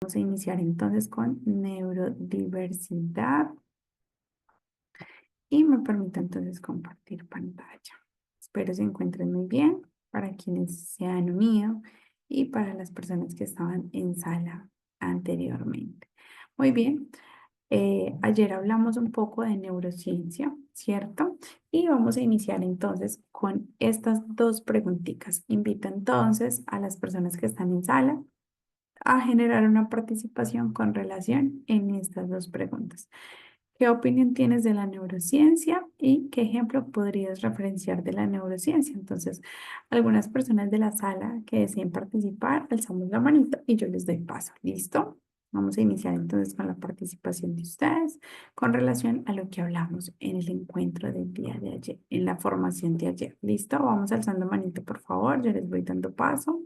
Vamos a iniciar entonces con neurodiversidad y me permito entonces compartir pantalla. Espero se encuentren muy bien para quienes se han unido y para las personas que estaban en sala anteriormente. Muy bien, ayer hablamos un poco de neurociencia, ¿cierto? Y vamos a iniciar entonces con estas dos preguntitas. Invito entonces a las personas que están en sala a generar una participación con relación en estas dos preguntas. ¿Qué opinión tienes de la neurociencia y qué ejemplo podrías referenciar de la neurociencia? Entonces, algunas personas de la sala que deseen participar, alzamos la manito y yo les doy paso. ¿Listo? Vamos a iniciar entonces con la participación de ustedes con relación a lo que hablamos en el encuentro del día de ayer, en la formación de ayer. ¿Listo? Vamos alzando manito, por favor. Yo les voy dando paso.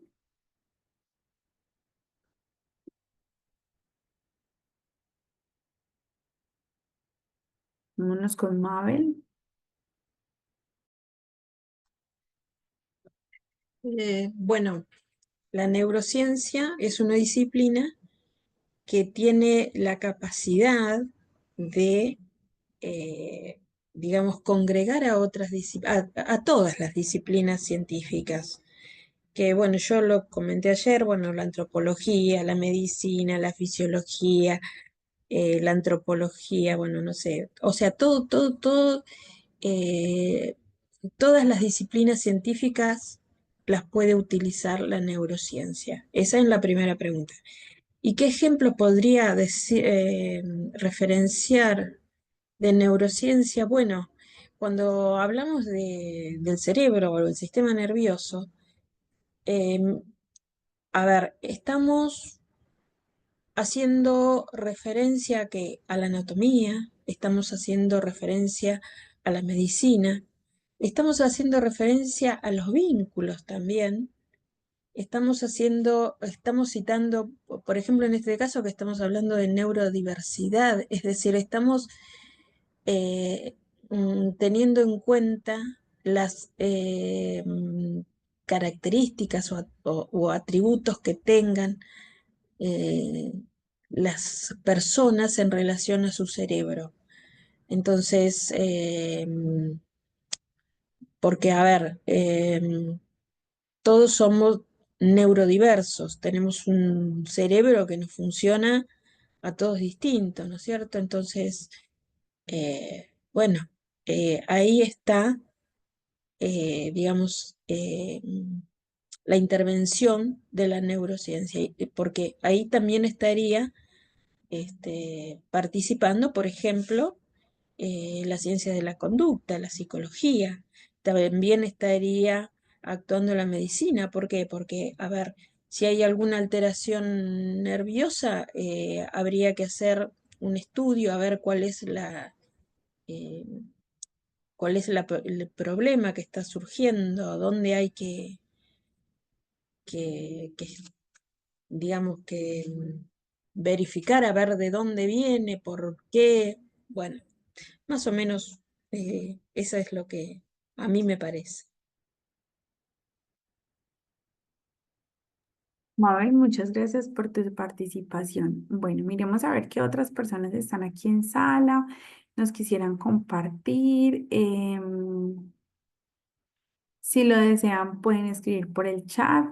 Vámonos con Mabel. Bueno, la neurociencia es una disciplina que tiene la capacidad de, digamos, congregar a otras a todas las disciplinas científicas. Que bueno, yo lo comenté ayer, bueno, la antropología, la medicina, la fisiología, la antropología, bueno, no sé, o sea, eh, todas las disciplinas científicas las puede utilizar la neurociencia. Esa es la primera pregunta. ¿Y qué ejemplo podría referenciar de neurociencia? Bueno, cuando hablamos del cerebro o del sistema nervioso, eh, a ver, estamos haciendo referencia a la anatomía, estamos haciendo referencia a la medicina, estamos haciendo referencia a los vínculos también. Estamos citando, por ejemplo, en este caso que estamos hablando de neurodiversidad, es decir, estamos teniendo en cuenta las características o atributos que tengan eh, las personas en relación a su cerebro. Entonces, porque, a ver, todos somos neurodiversos, tenemos un cerebro que nos funciona a todos distintos, ¿no es cierto? Entonces, bueno, ahí está, digamos, la intervención de la neurociencia, porque ahí también estaría participando, por ejemplo, la ciencia de la conducta, la psicología, también estaría actuando la medicina. ¿Por qué? Porque, a ver, si hay alguna alteración nerviosa, habría que hacer un estudio a ver eh, el problema que está surgiendo, dónde hay que digamos que verificar a ver de dónde viene, por qué. Bueno, más o menos eso es lo que a mí me parece. Mabel, muchas gracias por tu participación. Bueno, miremos a ver qué otras personas están aquí en sala, nos quisieran compartir. Si lo desean, pueden escribir por el chat.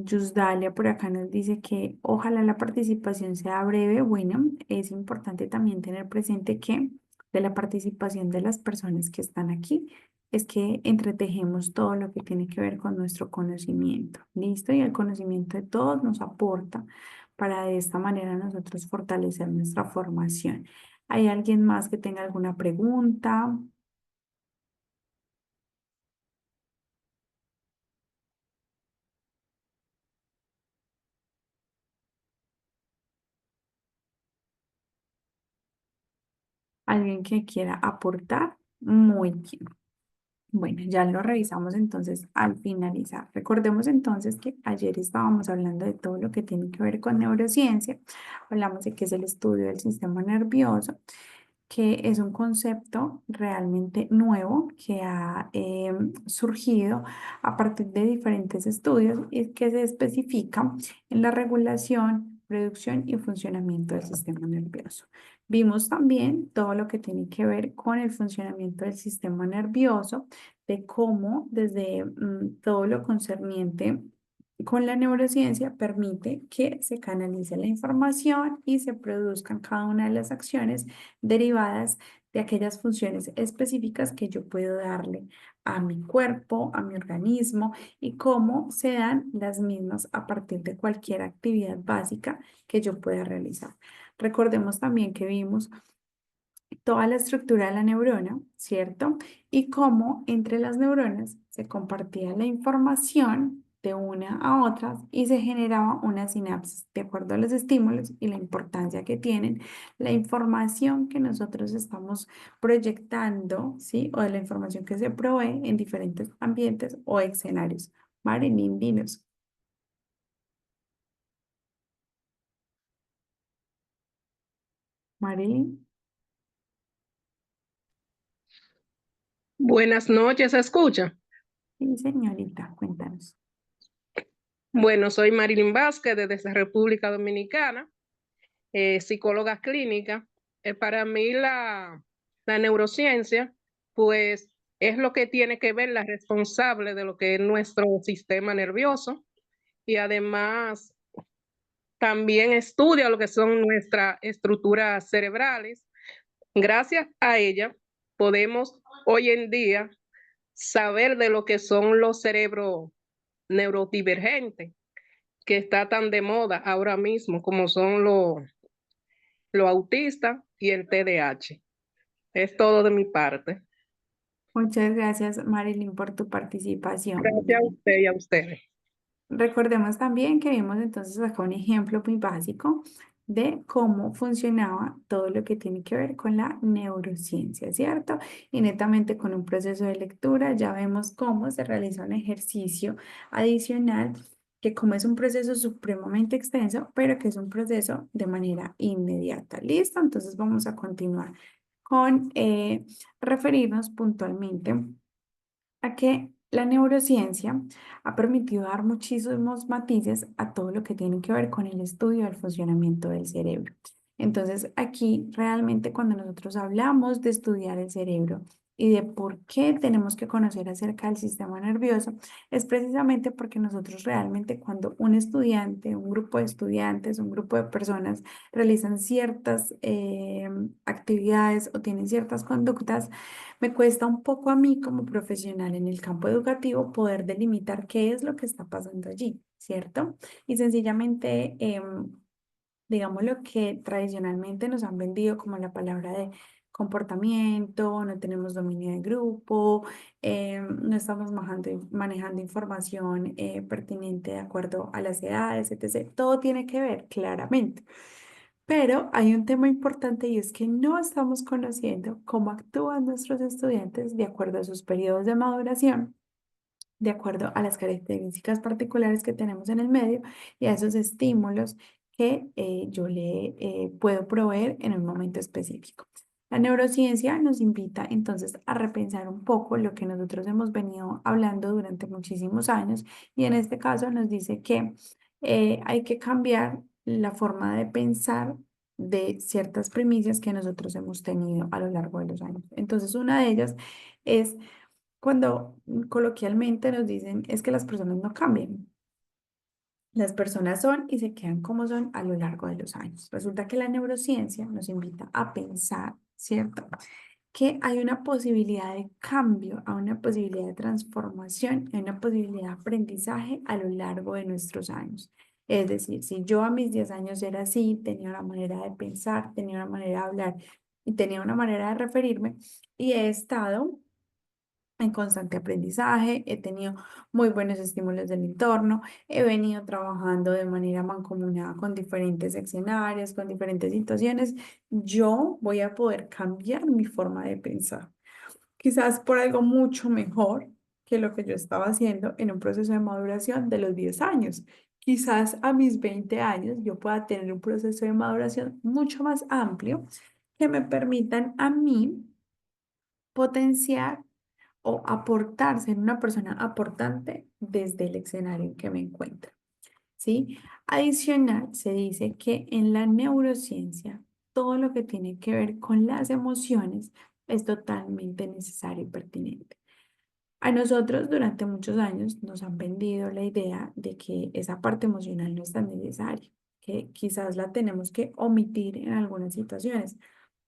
Yusdalia por acá nos dice que ojalá la participación sea breve. Bueno, es importante también tener presente que de la participación de las personas que están aquí es que entretejemos todo lo que tiene que ver con nuestro conocimiento. ¿Listo? Y el conocimiento de todos nos aporta para de esta manera nosotros fortalecer nuestra formación. ¿Hay alguien más que tenga alguna pregunta? ¿Alguien que quiera aportar? Muy bien. Bueno, ya lo revisamos entonces al finalizar. Recordemos entonces que ayer estábamos hablando de todo lo que tiene que ver con neurociencia. Hablamos de qué es el estudio del sistema nervioso, que es un concepto realmente nuevo que ha surgido a partir de diferentes estudios y que se especifica en la regulación, producción y funcionamiento del sistema nervioso. Vimos también todo lo que tiene que ver con el funcionamiento del sistema nervioso, de cómo desde todo lo concerniente con la neurociencia permite que se canalice la información y se produzcan cada una de las acciones derivadas de aquellas funciones específicas que yo puedo darle a mi cuerpo, a mi organismo y cómo se dan las mismas a partir de cualquier actividad básica que yo pueda realizar. Recordemos también que vimos toda la estructura de la neurona, ¿cierto? Y cómo entre las neuronas se compartía la información de una a otras y se generaba una sinapsis de acuerdo a los estímulos y la importancia que tienen la información que nosotros estamos proyectando, ¿sí? O de la información que se provee en diferentes ambientes o escenarios. Marilyn, dinos. Marilyn, Buenas noches, ¿se escucha? sí, señorita, cuéntanos. Bueno, soy Marilyn Vázquez desde República Dominicana, psicóloga clínica. Para mí la neurociencia, pues es lo que tiene que ver, la responsable de lo que es nuestro sistema nervioso y además también estudia lo que son nuestras estructuras cerebrales. Gracias a ella podemos hoy en día saber de lo que son los cerebros neurodivergentes, que está tan de moda ahora mismo, como son los autistas y el TDAH. Es todo de mi parte. Muchas gracias, Marilyn, por tu participación. Gracias a usted y a ustedes. Recordemos también que vimos entonces acá un ejemplo muy básico de cómo funcionaba todo lo que tiene que ver con la neurociencia, ¿cierto? Y netamente con un proceso de lectura ya vemos cómo se realiza un ejercicio adicional que como es un proceso supremamente extenso, pero que es un proceso de manera inmediata. ¿Listo? Entonces vamos a continuar con referirnos puntualmente a que la neurociencia ha permitido dar muchísimos matices a todo lo que tiene que ver con el estudio del funcionamiento del cerebro. Entonces, aquí realmente cuando nosotros hablamos de estudiar el cerebro y de por qué tenemos que conocer acerca del sistema nervioso, es precisamente porque nosotros realmente cuando un estudiante, un grupo de estudiantes, un grupo de personas realizan ciertas actividades o tienen ciertas conductas, me cuesta un poco a mí como profesional en el campo educativo poder delimitar qué es lo que está pasando allí, ¿cierto? Y sencillamente, digamos lo que tradicionalmente nos han vendido como la palabra de comportamiento, no tenemos dominio de grupo, no estamos manejando información pertinente de acuerdo a las edades, etc. Todo tiene que ver, claramente. Pero hay un tema importante y es que no estamos conociendo cómo actúan nuestros estudiantes de acuerdo a sus periodos de maduración, de acuerdo a las características particulares que tenemos en el medio y a esos estímulos que yo le puedo proveer en un momento específico. La neurociencia nos invita entonces a repensar un poco lo que nosotros hemos venido hablando durante muchísimos años y en este caso nos dice que hay que cambiar la forma de pensar de ciertas premisas que nosotros hemos tenido a lo largo de los años. Entonces, una de ellas es cuando coloquialmente nos dicen es que las personas no cambian. Las personas son y se quedan como son a lo largo de los años. Resulta que la neurociencia nos invita a pensar, ¿cierto? Que hay una posibilidad de cambio, hay una posibilidad de transformación, hay una posibilidad de aprendizaje a lo largo de nuestros años. Es decir, si yo a mis 10 años era así, tenía una manera de pensar, tenía una manera de hablar y tenía una manera de referirme y he estado en constante aprendizaje, he tenido muy buenos estímulos del entorno, he venido trabajando de manera mancomunada con diferentes escenarios, con diferentes situaciones, yo voy a poder cambiar mi forma de pensar, quizás por algo mucho mejor que lo que yo estaba haciendo en un proceso de maduración de los 10 años. Quizás a mis 20 años yo pueda tener un proceso de maduración mucho más amplio que me permitan a mí potenciar o aportar, ser una persona aportante desde el escenario en que me encuentro. ¿sí? Adicional, se dice que en la neurociencia, todo lo que tiene que ver con las emociones es totalmente necesario y pertinente. A nosotros durante muchos años nos han vendido la idea de que esa parte emocional no es tan necesaria, que quizás la tenemos que omitir en algunas situaciones,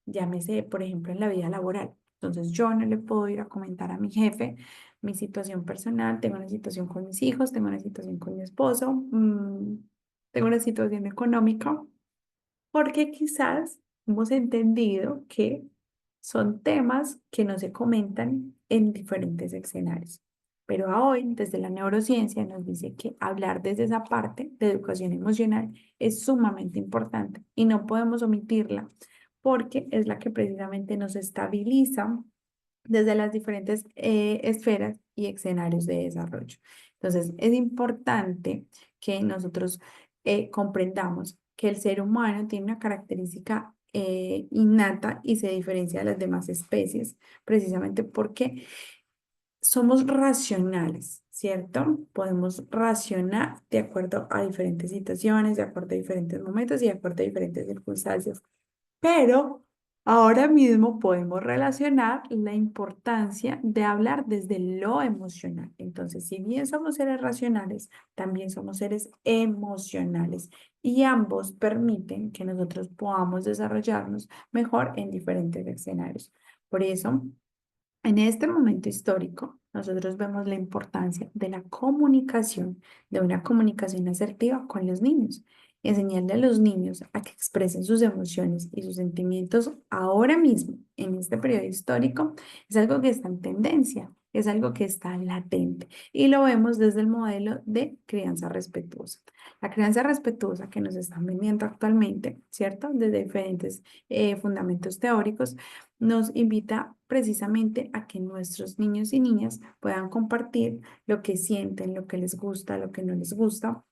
llámese, por ejemplo, en la vida laboral. Entonces yo no le puedo ir a comentar a mi jefe mi situación personal, tengo una situación con mis hijos, tengo una situación con mi esposo, tengo una situación económica, porque quizás hemos entendido que son temas que no se comentan en diferentes escenarios. Pero a hoy, desde la neurociencia, nos dice que hablar desde esa parte de educación emocional es sumamente importante y no podemos omitirla porque es la que precisamente nos estabiliza desde las diferentes esferas y escenarios de desarrollo. Entonces, es importante que nosotros comprendamos que el ser humano tiene una característica innata y se diferencia de las demás especies, precisamente porque somos racionales, ¿cierto? Podemos racionar de acuerdo a diferentes situaciones, de acuerdo a diferentes momentos y de acuerdo a diferentes circunstancias. Pero ahora mismo podemos relacionar la importancia de hablar desde lo emocional. Entonces, si bien somos seres racionales, también somos seres emocionales y ambos permiten que nosotros podamos desarrollarnos mejor en diferentes escenarios. Por eso, en este momento histórico, nosotros vemos la importancia de la comunicación, de una comunicación asertiva con los niños. Enseñarle a los niños a que expresen sus emociones y sus sentimientos ahora mismo, en este periodo histórico, es algo que está en tendencia, es algo que está latente y lo vemos desde el modelo de crianza respetuosa. La crianza respetuosa que nos están vendiendo actualmente, ¿cierto? Desde diferentes fundamentos teóricos nos invita precisamente a que nuestros niños y niñas puedan compartir lo que sienten, lo que les gusta, lo que no les gusta,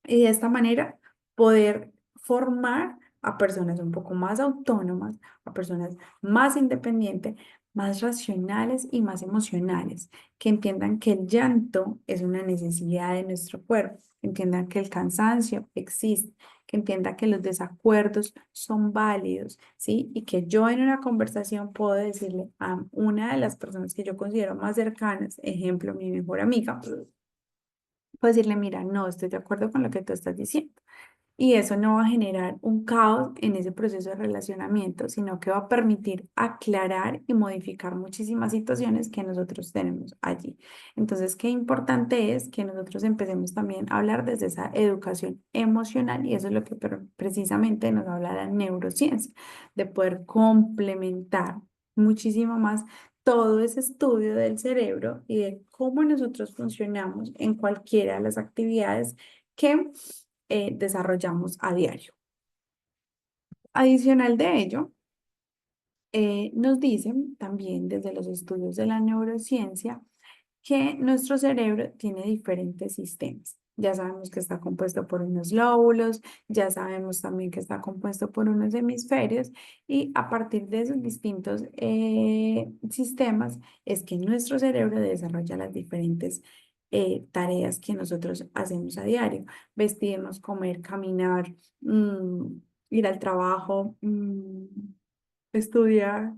y de esta manera poder formar a personas un poco más autónomas, a personas más independientes, más racionales y más emocionales, que entiendan que el llanto es una necesidad de nuestro cuerpo, entiendan que el cansancio existe, que entiendan que los desacuerdos son válidos, ¿sí? Y que yo en una conversación puedo decirle a una de las personas que yo considero más cercanas, ejemplo, mi mejor amiga, puedo decirle, mira, no estoy de acuerdo con lo que tú estás diciendo. Y eso no va a generar un caos en ese proceso de relacionamiento, sino que va a permitir aclarar y modificar muchísimas situaciones que nosotros tenemos allí. Entonces, qué importante es que nosotros empecemos también a hablar desde esa educación emocional y eso es lo que precisamente nos habla la neurociencia, de poder complementar muchísimo más todo ese estudio del cerebro y de cómo nosotros funcionamos en cualquiera de las actividades que desarrollamos a diario. Adicional de ello, nos dicen también desde los estudios de la neurociencia que nuestro cerebro tiene diferentes sistemas. Ya sabemos que está compuesto por unos lóbulos, ya sabemos también que está compuesto por unos hemisferios y a partir de esos distintos sistemas es que nuestro cerebro desarrolla las diferentes tareas que nosotros hacemos a diario. Vestirnos, comer, caminar, ir al trabajo, estudiar,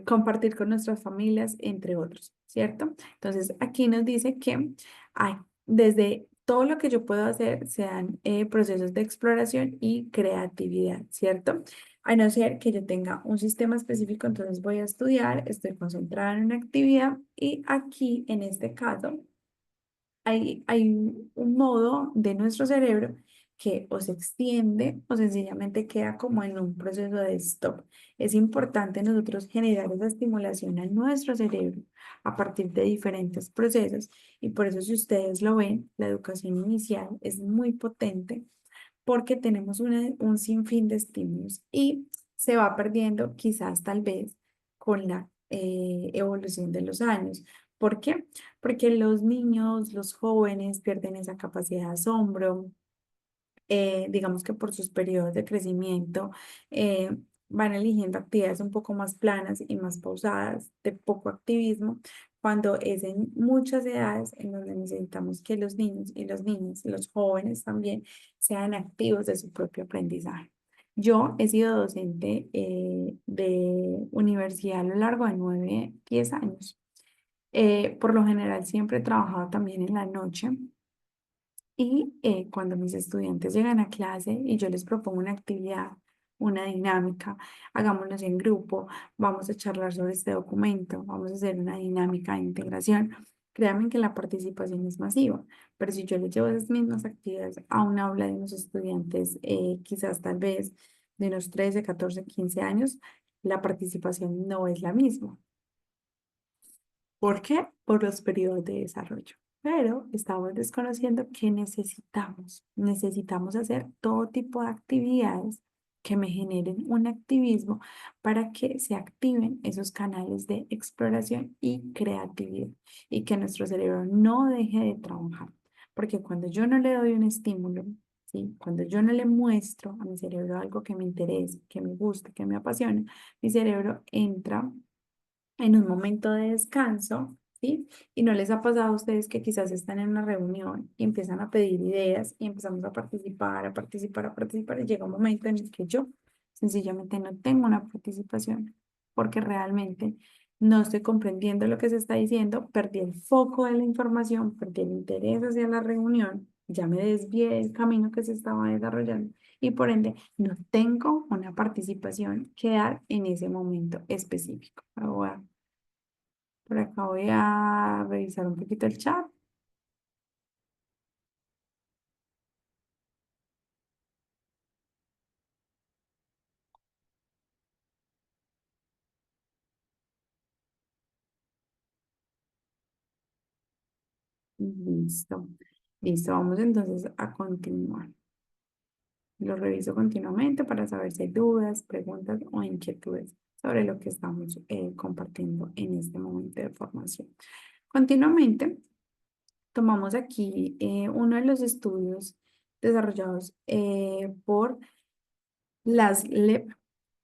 compartir con nuestras familias, entre otros, ¿cierto? Entonces, aquí nos dice que hay, desde todo lo que yo puedo hacer se dan procesos de exploración y creatividad, ¿cierto? A no ser que yo tenga un sistema específico, entonces voy a estudiar, estoy concentrada en una actividad y aquí, en este caso, hay un modo de nuestro cerebro que o se extiende o sencillamente queda como en un proceso de stop. Es importante nosotros generar esa estimulación a nuestro cerebro a partir de diferentes procesos y por eso si ustedes lo ven, la educación inicial es muy potente porque tenemos un sinfín de estímulos y se va perdiendo quizás tal vez con la evolución de los años. ¿Por qué? Porque los niños, los jóvenes pierden esa capacidad de asombro, digamos que por sus periodos de crecimiento, van eligiendo actividades un poco más planas y más pausadas, de poco activismo, cuando es en muchas edades en donde necesitamos que los niños y las niñas, los jóvenes también, sean activos de su propio aprendizaje. Yo he sido docente de universidad a lo largo de 9, 10 años. Por lo general siempre he trabajado también en la noche y cuando mis estudiantes llegan a clase y yo les propongo una actividad, una dinámica, hagámoslos en grupo, vamos a charlar sobre este documento, vamos a hacer una dinámica de integración. Créanme que la participación es masiva, pero si yo les llevo esas mismas actividades a un aula de unos estudiantes, quizás tal vez de unos 13, 14, 15 años, la participación no es la misma. ¿Por qué? Por los periodos de desarrollo. Pero estamos desconociendo que necesitamos. Necesitamos hacer todo tipo de actividades que me generen un activismo para que se activen esos canales de exploración y creatividad y que nuestro cerebro no deje de trabajar. Porque cuando yo no le doy un estímulo, ¿sí? Cuando yo no le muestro a mi cerebro algo que me interese, que me guste, que me apasiona, mi cerebro entra en un momento de descanso, ¿sí? Y no les ha pasado a ustedes que quizás están en una reunión y empiezan a pedir ideas y empezamos a participar, a participar, a participar y llega un momento en el que yo sencillamente no tengo una participación porque realmente no estoy comprendiendo lo que se está diciendo, perdí el foco de la información, perdí el interés hacia la reunión, ya me desvié del camino que se estaba desarrollando y por ende no tengo una participación que dar en ese momento específico. Por acá voy a revisar un poquito el chat. Listo. Listo, vamos entonces a continuar. Lo reviso continuamente para saber si hay dudas, preguntas o inquietudes sobre lo que estamos compartiendo en este momento de formación. Continuamente, tomamos aquí uno de los estudios desarrollados por las LEP,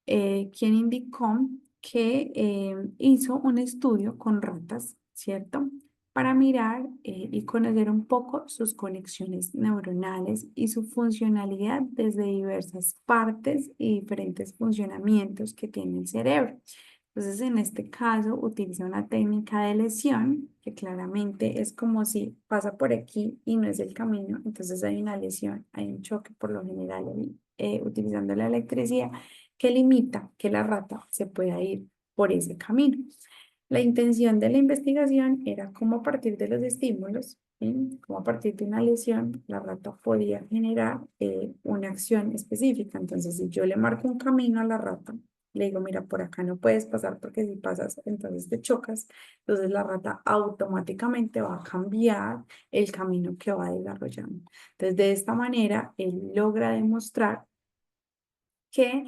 quien indicó que hizo un estudio con ratas, ¿cierto? Para mirar y conocer un poco sus conexiones neuronales y su funcionalidad desde diversas partes y diferentes funcionamientos que tiene el cerebro. Entonces, en este caso, utiliza una técnica de lesión, que claramente es como si pasa por aquí y no es el camino, entonces hay una lesión, hay un choque por lo general utilizando la electricidad que limita que la rata se pueda ir por ese camino. La intención de la investigación era cómo a partir de los estímulos, ¿sí? Cómo a partir de una lesión, la rata podía generar una acción específica. Entonces, si yo le marco un camino a la rata, le digo, mira, por acá no puedes pasar porque si pasas, entonces te chocas. Entonces la rata automáticamente va a cambiar el camino que va desarrollando. Entonces, de esta manera, él logra demostrar que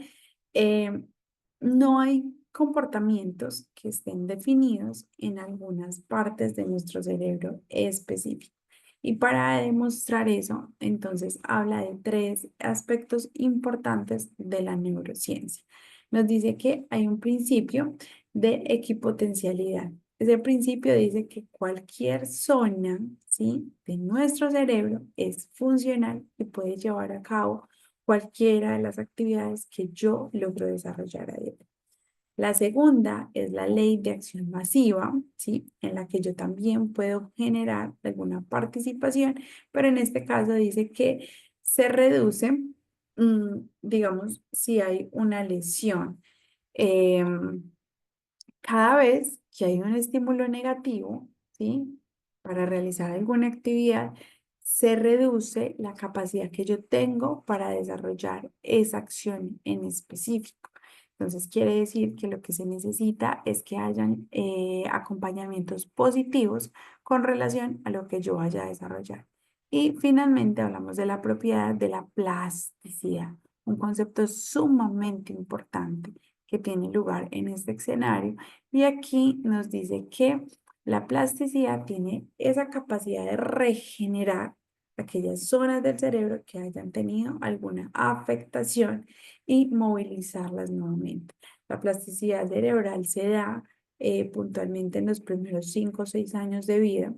no hay comportamientos que estén definidos en algunas partes de nuestro cerebro específico. Y para demostrar eso, entonces habla de 3 aspectos importantes de la neurociencia. Nos dice que hay un principio de equipotencialidad. Ese principio dice que cualquier zona, ¿sí?, de nuestro cerebro es funcional y puede llevar a cabo cualquiera de las actividades que yo logro desarrollar a diario. La segunda es la ley de acción masiva, ¿sí? En la que yo también puedo generar alguna participación, pero en este caso dice que se reduce, digamos, si hay una lesión. Cada vez que hay un estímulo negativo, ¿sí? Para realizar alguna actividad, se reduce la capacidad que yo tengo para desarrollar esa acción en específico. Entonces, quiere decir que lo que se necesita es que hayan acompañamientos positivos con relación a lo que yo vaya a desarrollar. Y finalmente hablamos de la propiedad de la plasticidad, un concepto sumamente importante que tiene lugar en este escenario. Y aquí nos dice que la plasticidad tiene esa capacidad de regenerar aquellas zonas del cerebro que hayan tenido alguna afectación y movilizarlas nuevamente. La plasticidad cerebral se da puntualmente en los primeros 5 o 6 años de vida,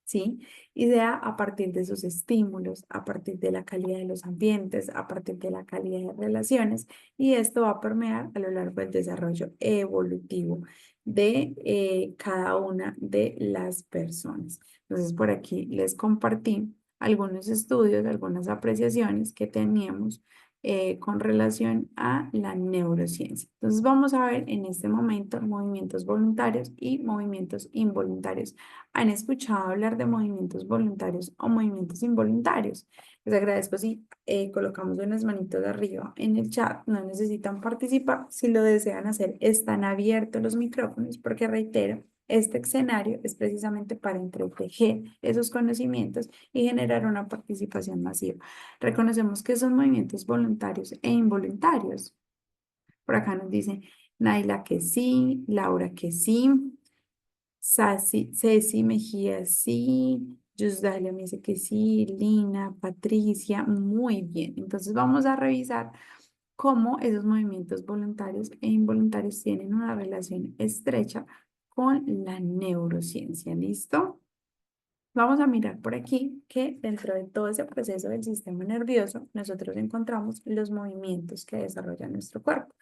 ¿sí? Y se da a partir de sus estímulos, a partir de la calidad de los ambientes, a partir de la calidad de relaciones, y esto va a permear a lo largo del desarrollo evolutivo de cada una de las personas. Entonces, por aquí les compartí algunos estudios, algunas apreciaciones que teníamos con relación a la neurociencia. Entonces, vamos a ver en este momento movimientos voluntarios y movimientos involuntarios. ¿Han escuchado hablar de movimientos voluntarios o movimientos involuntarios? Les agradezco si colocamos unas manitos de arriba en el chat. No necesitan participar. Si lo desean hacer, están abiertos los micrófonos porque reitero, este escenario es precisamente para entretejer esos conocimientos y generar una participación masiva. Reconocemos que son movimientos voluntarios e involuntarios. Por acá nos dice Naila que sí, Laura que sí. Ceci Mejía, sí. Yusdalia me dice que sí. Lina, Patricia, muy bien. Entonces vamos a revisar cómo esos movimientos voluntarios e involuntarios tienen una relación estrecha con la neurociencia. ¿Listo? Vamos a mirar por aquí que dentro de todo ese proceso del sistema nervioso, nosotros encontramos los movimientos que desarrolla nuestro cuerpo.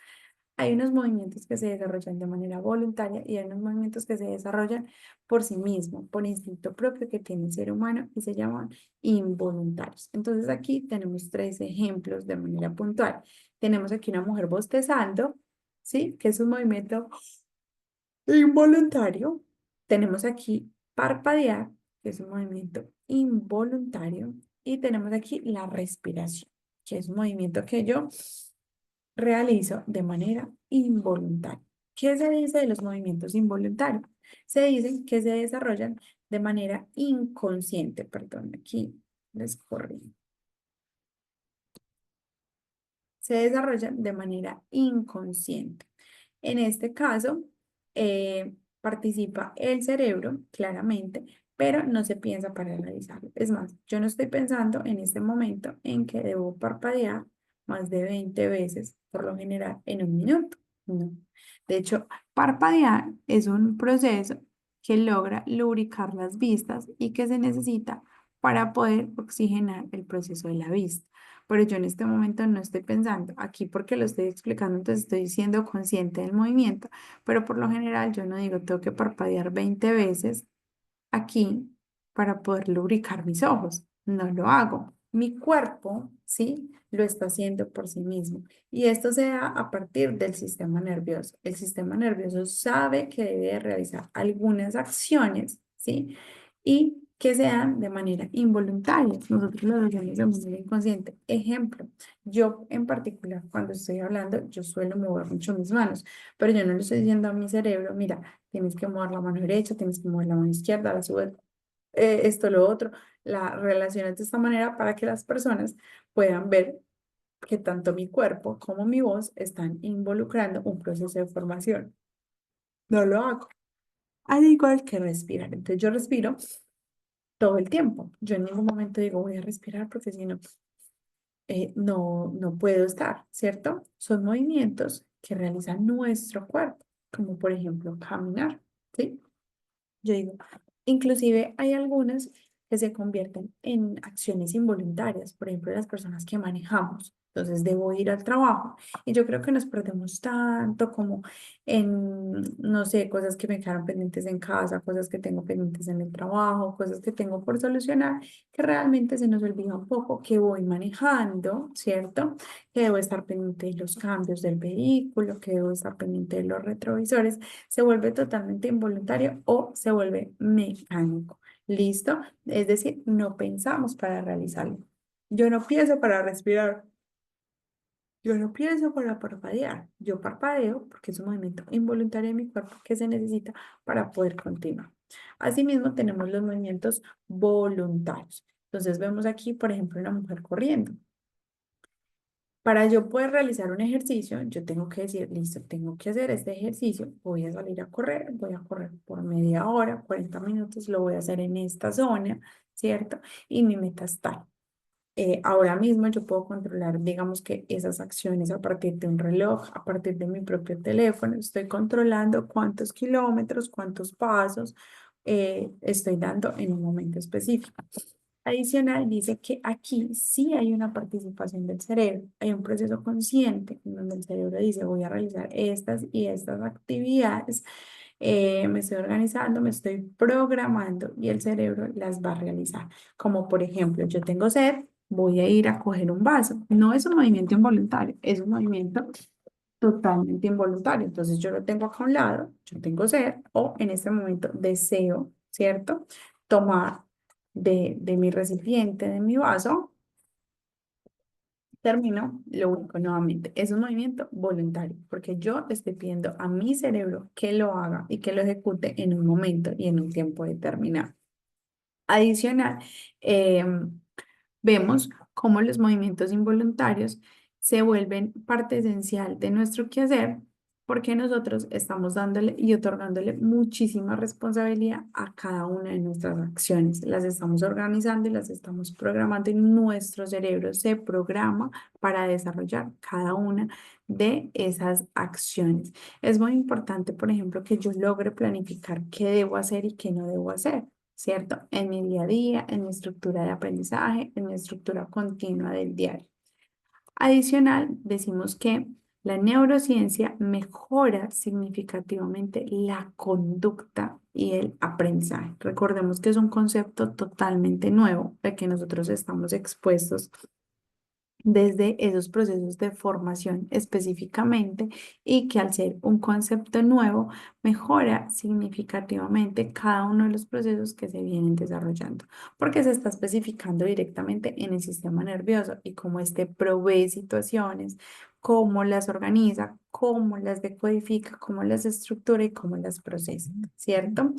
Hay unos movimientos que se desarrollan de manera voluntaria y hay unos movimientos que se desarrollan por sí mismo, por instinto propio que tiene el ser humano y se llaman involuntarios. Entonces aquí tenemos 3 ejemplos de manera puntual. Tenemos aquí una mujer bostezando, ¿sí? Que es un movimiento involuntario. Tenemos aquí parpadear, que es un movimiento involuntario. Y tenemos aquí la respiración, que es un movimiento que yo realizo de manera involuntaria. ¿Qué se dice de los movimientos involuntarios? Se dice que se desarrollan de manera inconsciente. Perdón, aquí les corrí. Se desarrollan de manera inconsciente. En este caso, participa el cerebro, claramente, pero no se piensa para realizarlo. Es más, yo no estoy pensando en este momento en que debo parpadear más de 20 veces, por lo general, en un minuto. No. De hecho, parpadear es un proceso que logra lubricar las vistas y que se necesita para poder oxigenar el proceso de la vista. Pero yo en este momento no estoy pensando aquí porque lo estoy explicando, entonces estoy siendo consciente del movimiento, pero por lo general yo no digo tengo que parpadear 20 veces aquí para poder lubricar mis ojos. No lo hago. Mi cuerpo, ¿sí? Lo está haciendo por sí mismo. Y esto se da a partir del sistema nervioso. El sistema nervioso sabe que debe realizar algunas acciones, ¿sí? Y que se dan de manera involuntaria. Nosotros lo hacemos de manera inconsciente. Ejemplo, yo en particular, cuando estoy hablando, yo suelo mover mucho mis manos, pero yo no le estoy diciendo a mi cerebro, mira, tienes que mover la mano derecha, tienes que mover la mano izquierda, la sube, esto, lo otro. La relaciones de esta manera para que las personas puedan ver que tanto mi cuerpo como mi voz están involucrando un proceso de formación. No lo hago. Al igual que respirar. Entonces yo respiro todo el tiempo. Yo en ningún momento digo voy a respirar porque si no, no puedo estar, ¿cierto? Son movimientos que realiza nuestro cuerpo, como por ejemplo caminar, ¿sí? Yo digo, inclusive hay algunas que se convierten en acciones involuntarias, por ejemplo, las personas que manejamos. Entonces debo ir al trabajo y yo creo que nos perdemos tanto como en, no sé, cosas que me quedaron pendientes en casa, cosas que tengo pendientes en el trabajo, cosas que tengo por solucionar, que realmente se nos olvida un poco que voy manejando, ¿cierto? Que debo estar pendiente de los cambios del vehículo, que debo estar pendiente de los retrovisores, se vuelve totalmente involuntario o se vuelve mecánico. ¿Listo? Es decir, no pensamos para realizarlo. Yo no pienso para respirar. Yo no pienso para parpadear. Yo parpadeo porque es un movimiento involuntario de mi cuerpo que se necesita para poder continuar. Asimismo, tenemos los movimientos voluntarios. Entonces, vemos aquí, por ejemplo, una mujer corriendo. Para yo poder realizar un ejercicio, yo tengo que decir, listo, tengo que hacer este ejercicio, voy a salir a correr, voy a correr por media hora, 40 minutos, lo voy a hacer en esta zona, ¿cierto? Y mi meta es tal. ahora mismo yo puedo controlar, digamos que esas acciones a partir de un reloj, a partir de mi propio teléfono. Estoy controlando cuántos kilómetros, cuántos pasos estoy dando en un momento específico. Adicional, dice que aquí sí hay una participación del cerebro, hay un proceso consciente en donde el cerebro dice voy a realizar estas y estas actividades, me estoy organizando, me estoy programando y el cerebro las va a realizar. Como por ejemplo, yo tengo sed, voy a ir a coger un vaso. No es un movimiento involuntario, es un movimiento totalmente involuntario. Entonces yo lo tengo acá a un lado, yo tengo sed o en este momento deseo, ¿cierto? Tomar de mi recipiente, de mi vaso, termino, lo ubico nuevamente. Es un movimiento voluntario porque yo le estoy pidiendo a mi cerebro que lo haga y que lo ejecute en un momento y en un tiempo determinado. Adicional, vemos cómo los movimientos involuntarios se vuelven parte esencial de nuestro quehacer porque nosotros estamos dándole y otorgándole muchísima responsabilidad a cada una de nuestras acciones. Las estamos organizando y las estamos programando y nuestro cerebro se programa para desarrollar cada una de esas acciones. Es muy importante, por ejemplo, que yo logre planificar qué debo hacer y qué no debo hacer. ¿Cierto? En mi día a día, en mi estructura de aprendizaje, en mi estructura continua del diario. Adicional, decimos que la neurociencia mejora significativamente la conducta y el aprendizaje. Recordemos que es un concepto totalmente nuevo de que nosotros estamos expuestos desde esos procesos de formación específicamente y que al ser un concepto nuevo mejora significativamente cada uno de los procesos que se vienen desarrollando porque se está especificando directamente en el sistema nervioso y cómo este provee situaciones, cómo las organiza, cómo las decodifica, cómo las estructura y cómo las procesa, ¿cierto?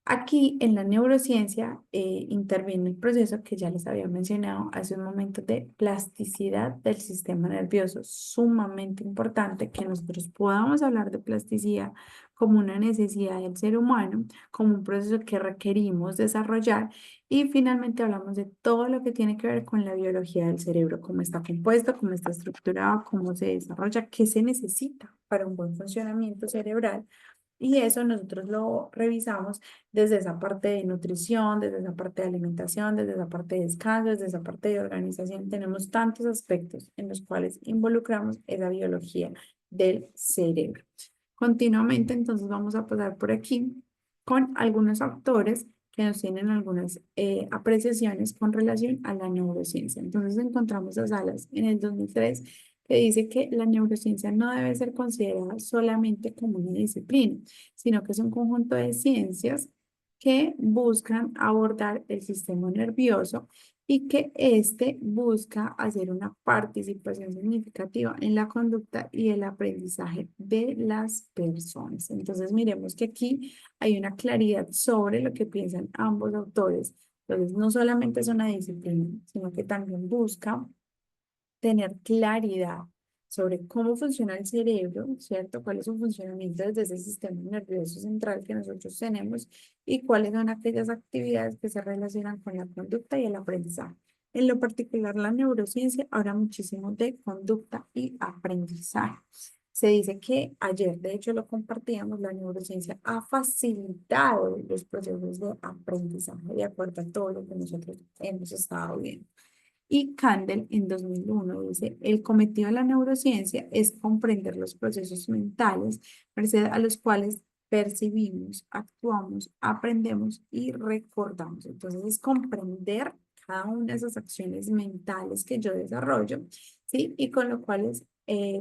Aquí en la neurociencia interviene el proceso que ya les había mencionado hace un momento de plasticidad del sistema nervioso, sumamente importante que nosotros podamos hablar de plasticidad como una necesidad del ser humano, como un proceso que requerimos desarrollar y finalmente hablamos de todo lo que tiene que ver con la biología del cerebro, cómo está compuesto, cómo está estructurado, cómo se desarrolla, qué se necesita para un buen funcionamiento cerebral. Y eso nosotros lo revisamos desde esa parte de nutrición, desde esa parte de alimentación, desde esa parte de descanso, desde esa parte de organización. Tenemos tantos aspectos en los cuales involucramos esa biología del cerebro. Continuamente, entonces vamos a pasar por aquí con algunos autores que nos tienen algunas apreciaciones con relación a la neurociencia. Entonces encontramos a Salas en el 2003 que dice que la neurociencia no debe ser considerada solamente como una disciplina, sino que es un conjunto de ciencias que buscan abordar el sistema nervioso y que éste busca hacer una participación significativa en la conducta y el aprendizaje de las personas. Entonces, miremos que aquí hay una claridad sobre lo que piensan ambos autores. Entonces, no solamente es una disciplina, sino que también busca tener claridad sobre cómo funciona el cerebro, ¿cierto? ¿Cuál es su funcionamiento desde ese sistema nervioso central que nosotros tenemos y cuáles son aquellas actividades que se relacionan con la conducta y el aprendizaje? En lo particular, la neurociencia habla muchísimo de conducta y aprendizaje. Se dice que ayer, de hecho, lo compartíamos, la neurociencia ha facilitado los procesos de aprendizaje de acuerdo a todo lo que nosotros hemos estado viendo. Y Kandel en 2001 dice, el cometido de la neurociencia es comprender los procesos mentales, merced a los cuales percibimos, actuamos, aprendemos y recordamos. Entonces es comprender cada una de esas acciones mentales que yo desarrollo, ¿sí? Y con lo cuales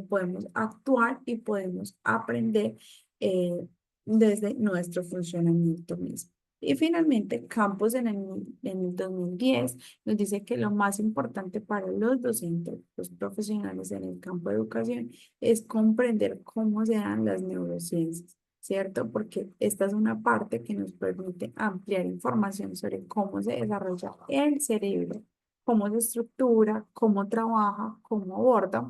podemos actuar y podemos aprender desde nuestro funcionamiento mismo. Y finalmente, Campos en el 2010 nos dice que lo más importante para los docentes, los profesionales en el campo de educación, es comprender cómo se dan las neurociencias, ¿cierto? Porque esta es una parte que nos permite ampliar información sobre cómo se desarrolla el cerebro, cómo se estructura, cómo trabaja, cómo aborda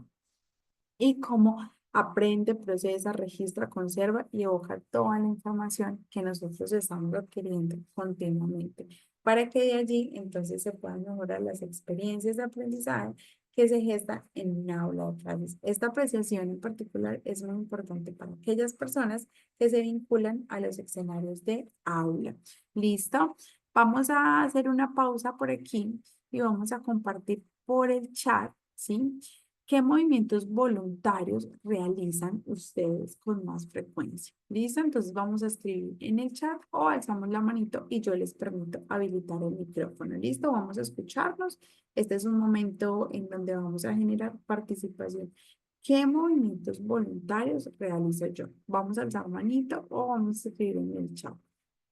y cómo aprende, procesa, registra, conserva y evoca toda la información que nosotros estamos adquiriendo continuamente para que de allí entonces se puedan mejorar las experiencias de aprendizaje que se gestan en un aula de clases. Esta apreciación en particular es muy importante para aquellas personas que se vinculan a los escenarios de aula. ¿Listo? Vamos a hacer una pausa por aquí y vamos a compartir por el chat, ¿sí? ¿Qué movimientos voluntarios realizan ustedes con más frecuencia? ¿Listo? Entonces vamos a escribir en el chat o alzamos la manito y yo les permito habilitar el micrófono. ¿Listo? Vamos a escucharnos. Este es un momento en donde vamos a generar participación. ¿Qué movimientos voluntarios realizo yo? Vamos a alzar manito o vamos a escribir en el chat.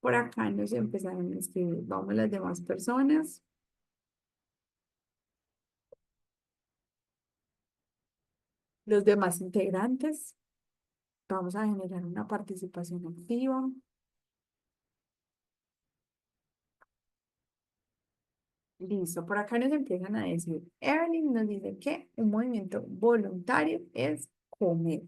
Por acá nos empezaron a escribir. Vamos las demás personas. Los demás integrantes. Vamos a generar una participación activa. Listo, por acá nos empiezan a decir, Evelyn nos dice que un movimiento voluntario es comer.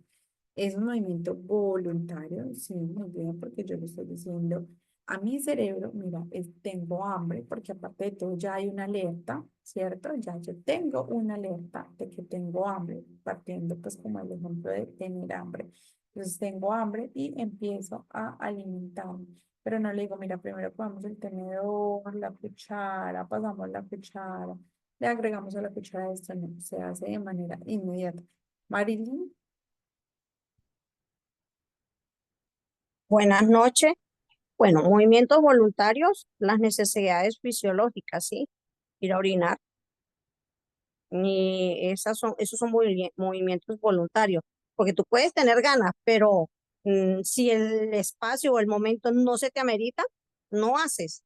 Es un movimiento voluntario, sí, muy bien, porque yo le estoy diciendo a mi cerebro, mira, tengo hambre, porque aparte de todo ya hay una alerta, ¿cierto? Ya yo tengo una alerta de que tengo hambre, partiendo pues como el ejemplo de tener hambre. Entonces tengo hambre y empiezo a alimentarme. Pero no le digo, mira, primero ponemos el tenedor, la cuchara, pasamos la cuchara, le agregamos a la cuchara esto, no, se hace de manera inmediata. Marilyn. Buenas noches. Bueno, movimientos voluntarios, las necesidades fisiológicas, ¿sí? Ir a orinar, esos son movimientos voluntarios, porque tú puedes tener ganas, pero si el espacio o el momento no se te amerita, no haces.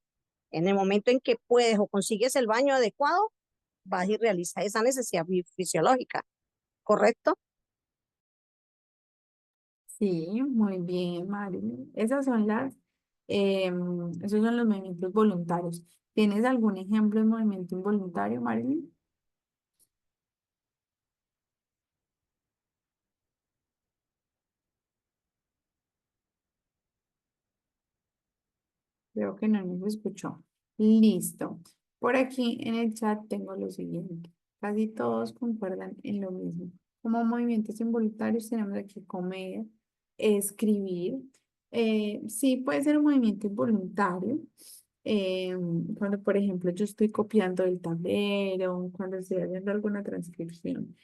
En el momento en que puedes o consigues el baño adecuado, vas y realizas esa necesidad fisiológica, ¿correcto? Sí, muy bien, Marilyn. Esos son los movimientos voluntarios. ¿Tienes algún ejemplo de movimiento involuntario, Marilyn? Creo que no nos escuchó. Listo. Por aquí en el chat tengo lo siguiente. Casi todos concuerdan en lo mismo. Como movimientos involuntarios tenemos aquí comer, escribir. Sí, puede ser un movimiento involuntario. Cuando, por ejemplo, yo estoy copiando el tablero, cuando estoy haciendo alguna transcripción,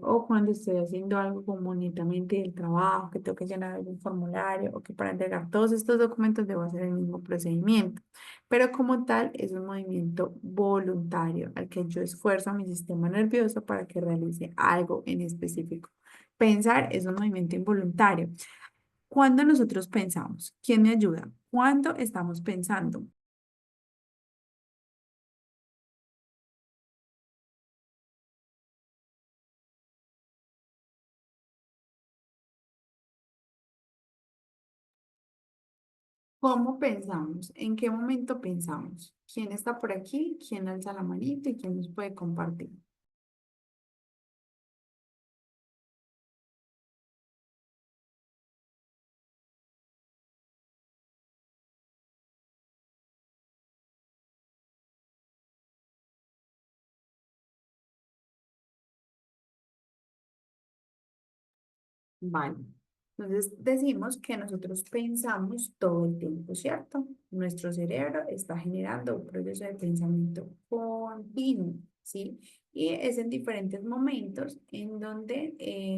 o cuando estoy haciendo algo como netamente del trabajo, que tengo que llenar algún formulario, o que para entregar todos estos documentos debo hacer el mismo procedimiento. Pero como tal, es un movimiento voluntario al que yo esfuerzo a mi sistema nervioso para que realice algo en específico. Pensar es un movimiento involuntario. Cuando nosotros pensamos, ¿quién me ayuda? Cuando estamos pensando. ¿Cómo pensamos? ¿En qué momento pensamos? ¿Quién está por aquí? ¿Quién alza la manita y quién nos puede compartir? Vale. Entonces decimos que nosotros pensamos todo el tiempo, ¿cierto? Nuestro cerebro está generando un proceso de pensamiento continuo, ¿sí? Y es en diferentes momentos en donde,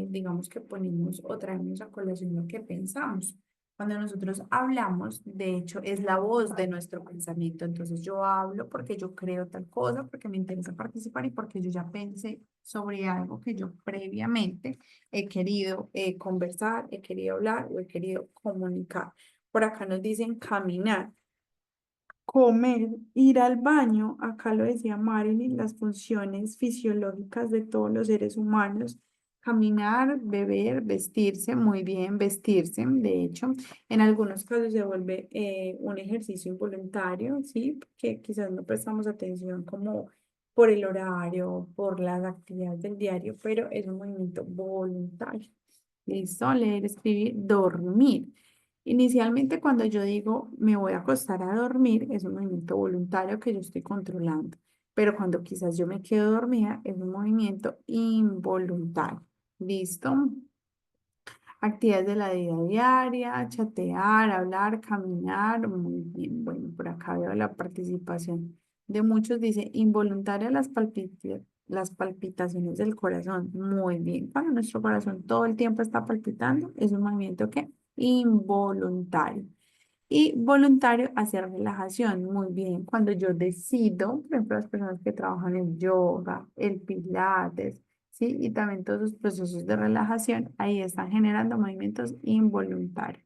digamos que ponemos o traemos a colación lo que pensamos. Cuando nosotros hablamos, de hecho, es la voz de nuestro pensamiento. Entonces yo hablo porque yo creo tal cosa, porque me interesa participar y porque yo ya pensé sobre algo que yo previamente he querido conversar, he querido hablar o he querido comunicar. Por acá nos dicen caminar, comer, ir al baño. Acá lo decía Marilyn, las funciones fisiológicas de todos los seres humanos. Caminar, beber, vestirse, muy bien, vestirse. De hecho, en algunos casos se vuelve un ejercicio involuntario, ¿sí? Que quizás no prestamos atención como por el horario, por las actividades del diario, pero es un movimiento voluntario. ¿Listo? Leer, escribir, dormir. Inicialmente cuando yo digo me voy a acostar a dormir, es un movimiento voluntario que yo estoy controlando. Pero cuando quizás yo me quedo dormida, es un movimiento involuntario. ¿Listo? Actividades de la vida diaria, chatear, hablar, caminar. Muy bien. Bueno, por acá veo la participación de muchos. Dice involuntaria las palpitaciones del corazón. Muy bien. Cuando nuestro corazón todo el tiempo está palpitando, es un movimiento que involuntario. Y voluntario, hacer relajación. Muy bien. Cuando yo decido, por ejemplo, las personas que trabajan en yoga, el pilates, ¿sí? Y también todos los procesos de relajación, ahí están generando movimientos involuntarios.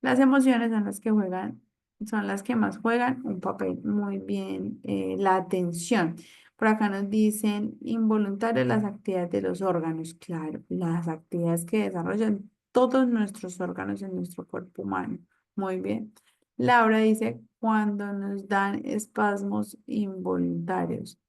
Las emociones son las que juegan, son las que más juegan un papel muy bien. La atención. Por acá nos dicen involuntarias las actividades de los órganos. Claro, las actividades que desarrollan todos nuestros órganos en nuestro cuerpo humano. Muy bien. Laura dice cuando nos dan espasmos involuntarios.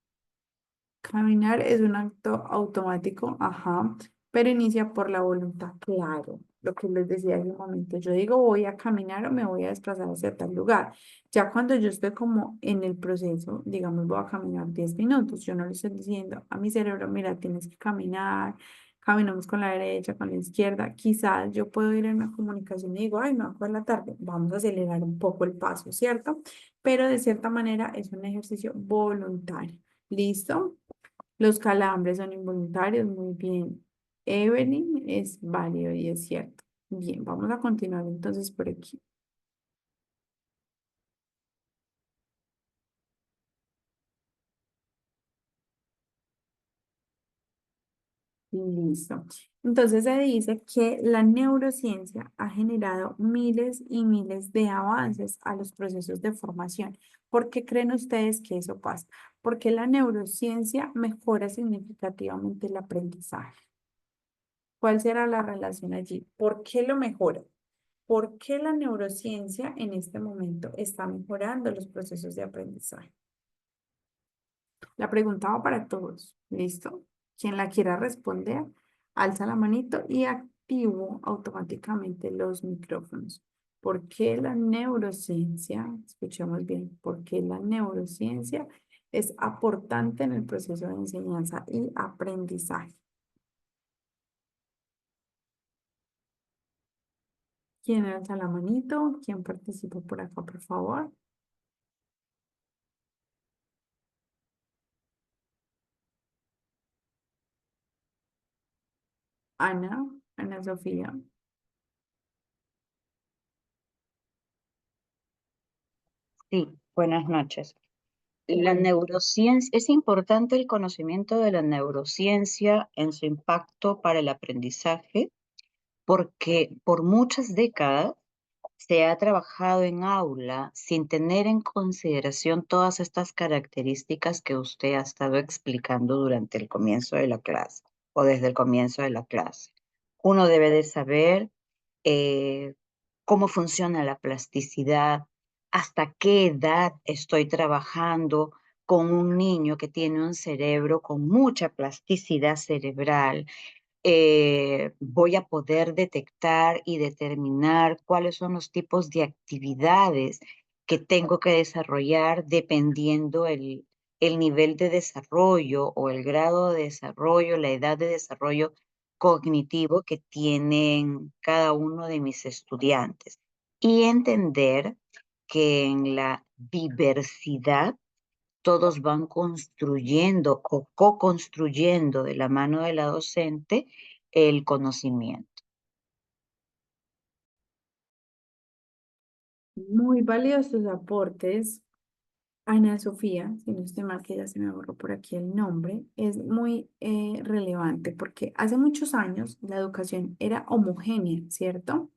Caminar es un acto automático, ajá, pero inicia por la voluntad, claro. Lo que les decía hace un momento, yo digo voy a caminar o me voy a desplazar hacia tal lugar. Ya cuando yo estoy como en el proceso, digamos, voy a caminar 10 minutos, yo no le estoy diciendo a mi cerebro, mira, tienes que caminar, caminamos con la derecha, con la izquierda. Quizás yo puedo ir en una comunicación y digo, ay, no, fue la tarde, vamos a acelerar un poco el paso, ¿cierto? Pero de cierta manera es un ejercicio voluntario. ¿Listo? Los calambres son involuntarios, muy bien. Evelyn es válido y es cierto. Bien, vamos a continuar entonces por aquí. Listo. Entonces se dice que la neurociencia ha generado miles y miles de avances a los procesos de formación. ¿Por qué creen ustedes que eso pasa? Porque la neurociencia mejora significativamente el aprendizaje. ¿Cuál será la relación allí? ¿Por qué lo mejora? ¿Por qué la neurociencia en este momento está mejorando los procesos de aprendizaje? La preguntaba para todos. ¿Listo? Quien la quiera responder, alza la manito y activo automáticamente los micrófonos. ¿Por qué la neurociencia, escuchemos bien, por qué la neurociencia es aportante en el proceso de enseñanza y aprendizaje? ¿Quién alza la manito? ¿Quién participa por acá, por favor? Ana, Ana Sofía. Sí, buenas noches. La neurociencia, es importante el conocimiento de la neurociencia en su impacto para el aprendizaje, porque por muchas décadas se ha trabajado en aula sin tener en consideración todas estas características que usted ha estado explicando durante el comienzo de la clase o desde el comienzo de la clase. Uno debe de saber eh, cómo funciona la plasticidad, hasta qué edad estoy trabajando con un niño que tiene un cerebro con mucha plasticidad cerebral. Voy a poder detectar y determinar cuáles son los tipos de actividades que tengo que desarrollar dependiendo el nivel de desarrollo o el grado de desarrollo, la edad de desarrollo cognitivo que tienen cada uno de mis estudiantes. Y entender que en la diversidad todos van construyendo o co-construyendo de la mano de la docente el conocimiento. Muy válidos tus aportes. Ana Sofía, si no estoy mal, que ya se me borró por aquí el nombre, es muy relevante porque hace muchos años la educación era homogénea, ¿cierto?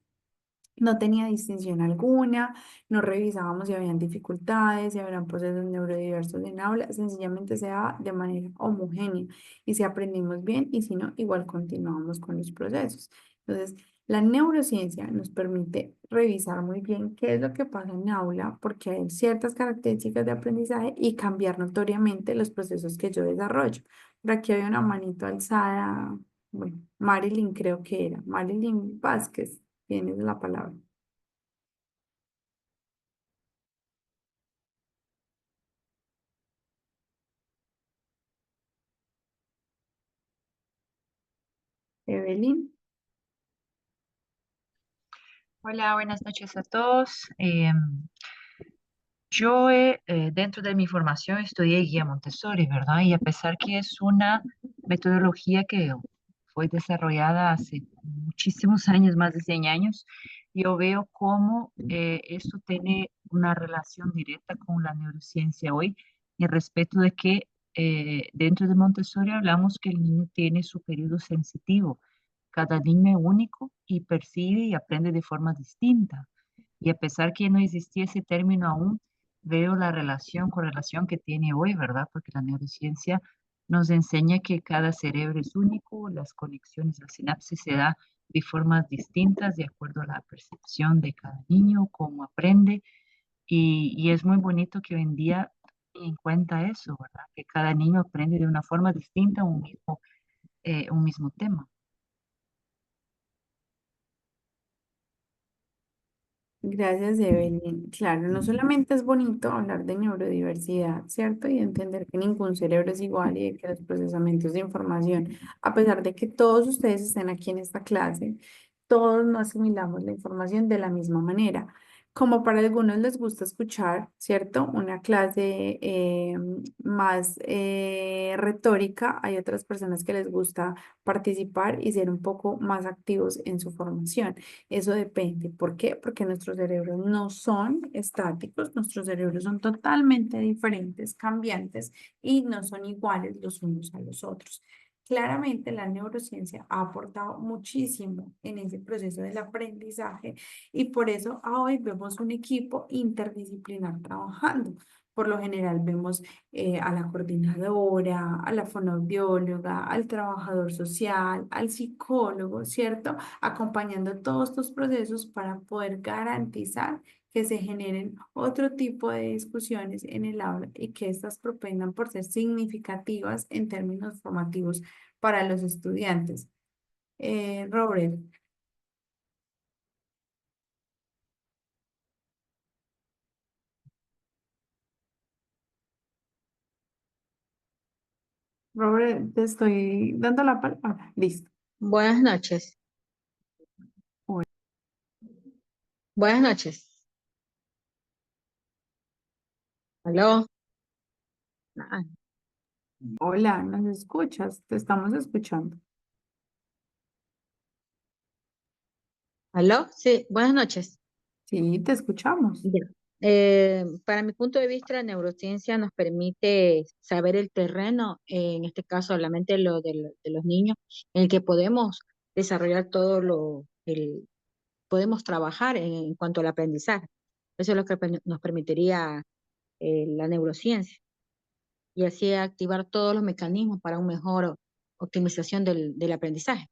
No tenía distinción alguna, no revisábamos si habían dificultades, si habían procesos neurodiversos en aula, sencillamente se daba de manera homogénea y si aprendimos bien y si no, igual continuamos con los procesos. Entonces, la neurociencia nos permite revisar muy bien qué es lo que pasa en aula, porque hay ciertas características de aprendizaje y cambiar notoriamente los procesos que yo desarrollo. Por aquí hay una manito alzada. Bueno, Marilyn creo que era. Marilyn Vázquez, tienes la palabra. Evelyn. Hola, buenas noches a todos. Dentro de mi formación estudié guía Montessori, ¿verdad? Y a pesar que es una metodología que fue desarrollada hace muchísimos años, más de 100 años, yo veo cómo esto tiene una relación directa con la neurociencia hoy, y respecto de que dentro de Montessori hablamos que el niño tiene su periodo sensitivo. Cada niño es único y percibe y aprende de forma distinta. Y a pesar que no existía ese término aún, veo la correlación que tiene hoy, ¿verdad? Porque la neurociencia nos enseña que cada cerebro es único, las conexiones, la sinapsis se da de formas distintas de acuerdo a la percepción de cada niño, cómo aprende, y es muy bonito que hoy en día tenga en cuenta eso, ¿verdad? Que cada niño aprende de una forma distinta un mismo tema. Gracias, Evelyn. Claro, no solamente es bonito hablar de neurodiversidad, ¿cierto? Y entender que ningún cerebro es igual y de que los procesamientos de información, a pesar de que todos ustedes estén aquí en esta clase, todos no asimilamos la información de la misma manera. Como para algunos les gusta escuchar, ¿cierto? Una clase más retórica, hay otras personas que les gusta participar y ser un poco más activos en su formación. Eso depende. ¿Por qué? Porque nuestros cerebros no son estáticos, nuestros cerebros son totalmente diferentes, cambiantes y no son iguales los unos a los otros. Claramente la neurociencia ha aportado muchísimo en ese proceso del aprendizaje y por eso hoy vemos un equipo interdisciplinar trabajando. Por lo general vemos a la coordinadora, a la fonoaudióloga, al trabajador social, al psicólogo, ¿cierto? Acompañando todos estos procesos para poder garantizar que se generen otro tipo de discusiones en el aula y que éstas propendan por ser significativas en términos formativos para los estudiantes. Robert, Robert, te estoy dando la palabra. Listo. Buenas noches. Hola, Buenas noches. ¿Aló? Ah, hola, ¿nos escuchas? Te estamos escuchando. ¿Aló? Sí, buenas noches. Sí, te escuchamos. Ya. Para mi punto de vista, la neurociencia nos permite saber el terreno, en este caso la mente de los niños, en el que podemos desarrollar podemos trabajar en cuanto al aprendizaje. Eso es lo que nos permitiría la neurociencia y así activar todos los mecanismos para una mejor optimización del aprendizaje.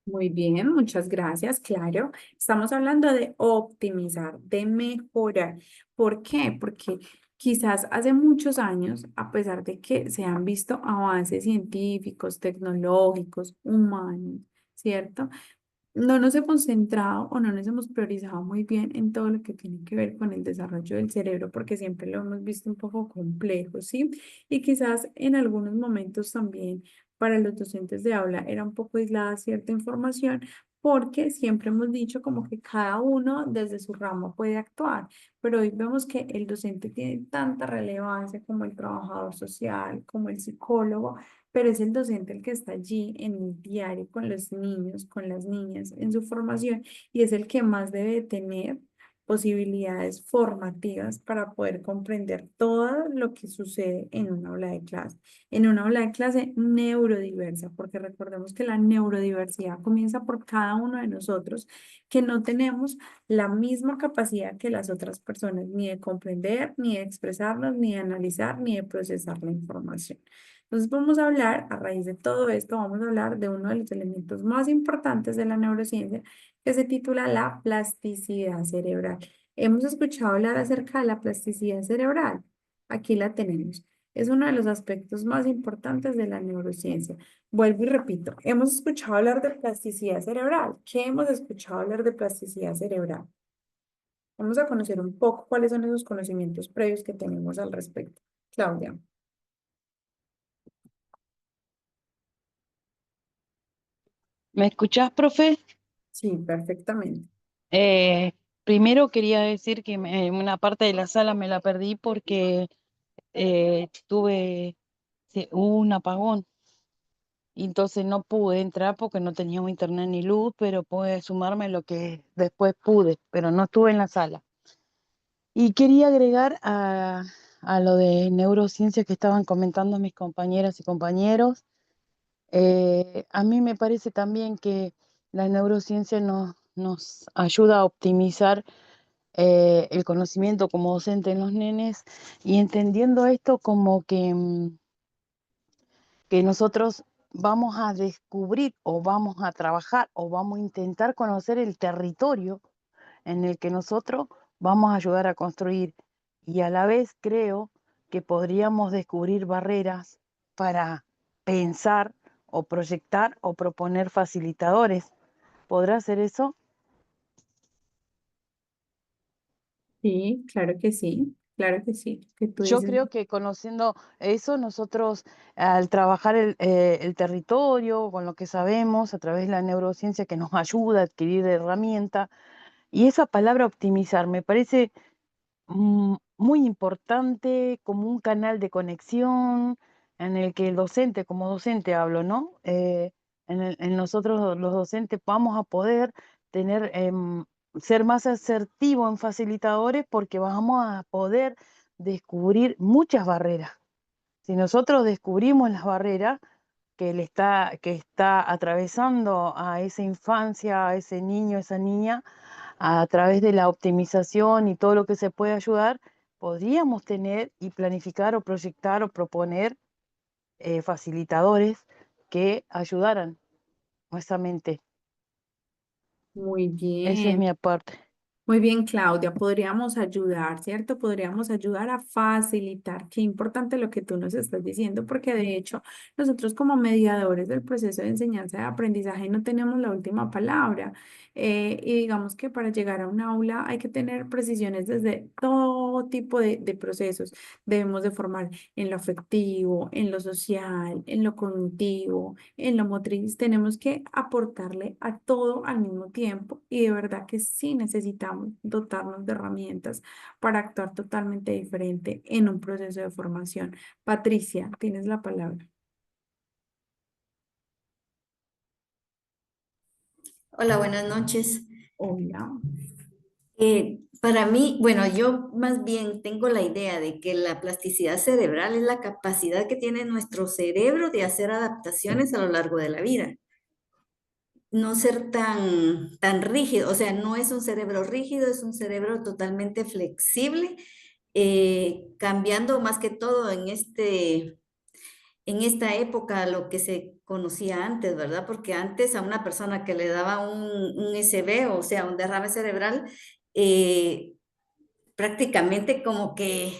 Muy bien, muchas gracias. Claro, estamos hablando de optimizar, de mejorar. ¿Por qué? Porque quizás hace muchos años, a pesar de que se han visto avances científicos, tecnológicos, humanos, ¿cierto? No nos hemos centrado o no nos hemos priorizado muy bien en todo lo que tiene que ver con el desarrollo del cerebro, porque siempre lo hemos visto un poco complejo, ¿sí? Y quizás en algunos momentos también para los docentes de aula era un poco aislada cierta información, porque siempre hemos dicho como que cada uno desde su ramo puede actuar, pero hoy vemos que el docente tiene tanta relevancia como el trabajador social, como el psicólogo, pero es el docente el que está allí en el diario con los niños, con las niñas, en su formación, y es el que más debe tener posibilidades formativas para poder comprender todo lo que sucede en una aula de clase, en una aula de clase neurodiversa, porque recordemos que la neurodiversidad comienza por cada uno de nosotros, que no tenemos la misma capacidad que las otras personas, ni de comprender, ni de expresarnos, ni de analizar, ni de procesar la información. Entonces vamos a hablar, a raíz de todo esto, vamos a hablar de uno de los elementos más importantes de la neurociencia, que se titula la plasticidad cerebral. Hemos escuchado hablar acerca de la plasticidad cerebral. Aquí la tenemos. Es uno de los aspectos más importantes de la neurociencia. Vuelvo y repito, hemos escuchado hablar de plasticidad cerebral. ¿Qué hemos escuchado hablar de plasticidad cerebral? Vamos a conocer un poco cuáles son esos conocimientos previos que tenemos al respecto. Claudia. ¿Me escuchás, profe? Sí, perfectamente. Eh, Primero quería decir que una parte de la sala me la perdí porque hubo un apagón y entonces no pude entrar porque no teníamos internet ni luz, pero pude sumarme lo que después pude, pero no estuve en la sala. Y quería agregar a lo de neurociencia que estaban comentando mis compañeras y compañeros. A mí me parece también que la neurociencia nos ayuda a optimizar el conocimiento como docente en los nenes y entendiendo esto como que nosotros vamos a descubrir o vamos a trabajar o vamos a intentar conocer el territorio en el que nosotros vamos a ayudar a construir. Y a la vez creo que podríamos descubrir barreras para pensar o proyectar o proponer facilitadores. ¿Podrá hacer eso? Sí, claro que sí. Claro que sí. Que tú Yo dices, creo que conociendo eso, nosotros al trabajar el territorio con lo que sabemos a través de la neurociencia que nos ayuda a adquirir herramientas, y esa palabra optimizar me parece muy importante como un canal de conexión en el que el docente, como docente hablo, ¿no? En nosotros los docentes vamos a poder tener, ser más asertivos en facilitadores porque vamos a poder descubrir muchas barreras. Si nosotros descubrimos las barreras que está atravesando a esa infancia, a ese niño, esa niña, a través de la optimización y todo lo que se puede ayudar, podríamos tener y planificar o proyectar o proponer facilitadores que ayudaran nuestra mente. muy Esa es bien. mi aparte. Muy bien, Claudia, podríamos ayudar, ¿cierto? Podríamos ayudar a facilitar. Qué importante lo que tú nos estás diciendo, porque de hecho nosotros como mediadores del proceso de enseñanza y aprendizaje no tenemos la última palabra. Y digamos que para llegar a un aula hay que tener precisiones desde todo tipo de procesos. Debemos de formar en lo afectivo, en lo social, en lo cognitivo, en lo motriz. Tenemos que aportarle a todo al mismo tiempo y de verdad que sí necesitamos dotarnos de herramientas para actuar totalmente diferente en un proceso de formación. Patricia, tienes la palabra. Hola, buenas noches. Hola. Para mí, bueno, yo más bien tengo la idea de que la plasticidad cerebral es la capacidad que tiene nuestro cerebro de hacer adaptaciones a lo largo de la vida. No ser tan rígido, o sea, no es un cerebro rígido, es un cerebro totalmente flexible, cambiando más que todo en esta época lo que se conocía antes, ¿verdad? Porque antes a una persona que le daba un SB, o sea, un derrame cerebral, eh, prácticamente como que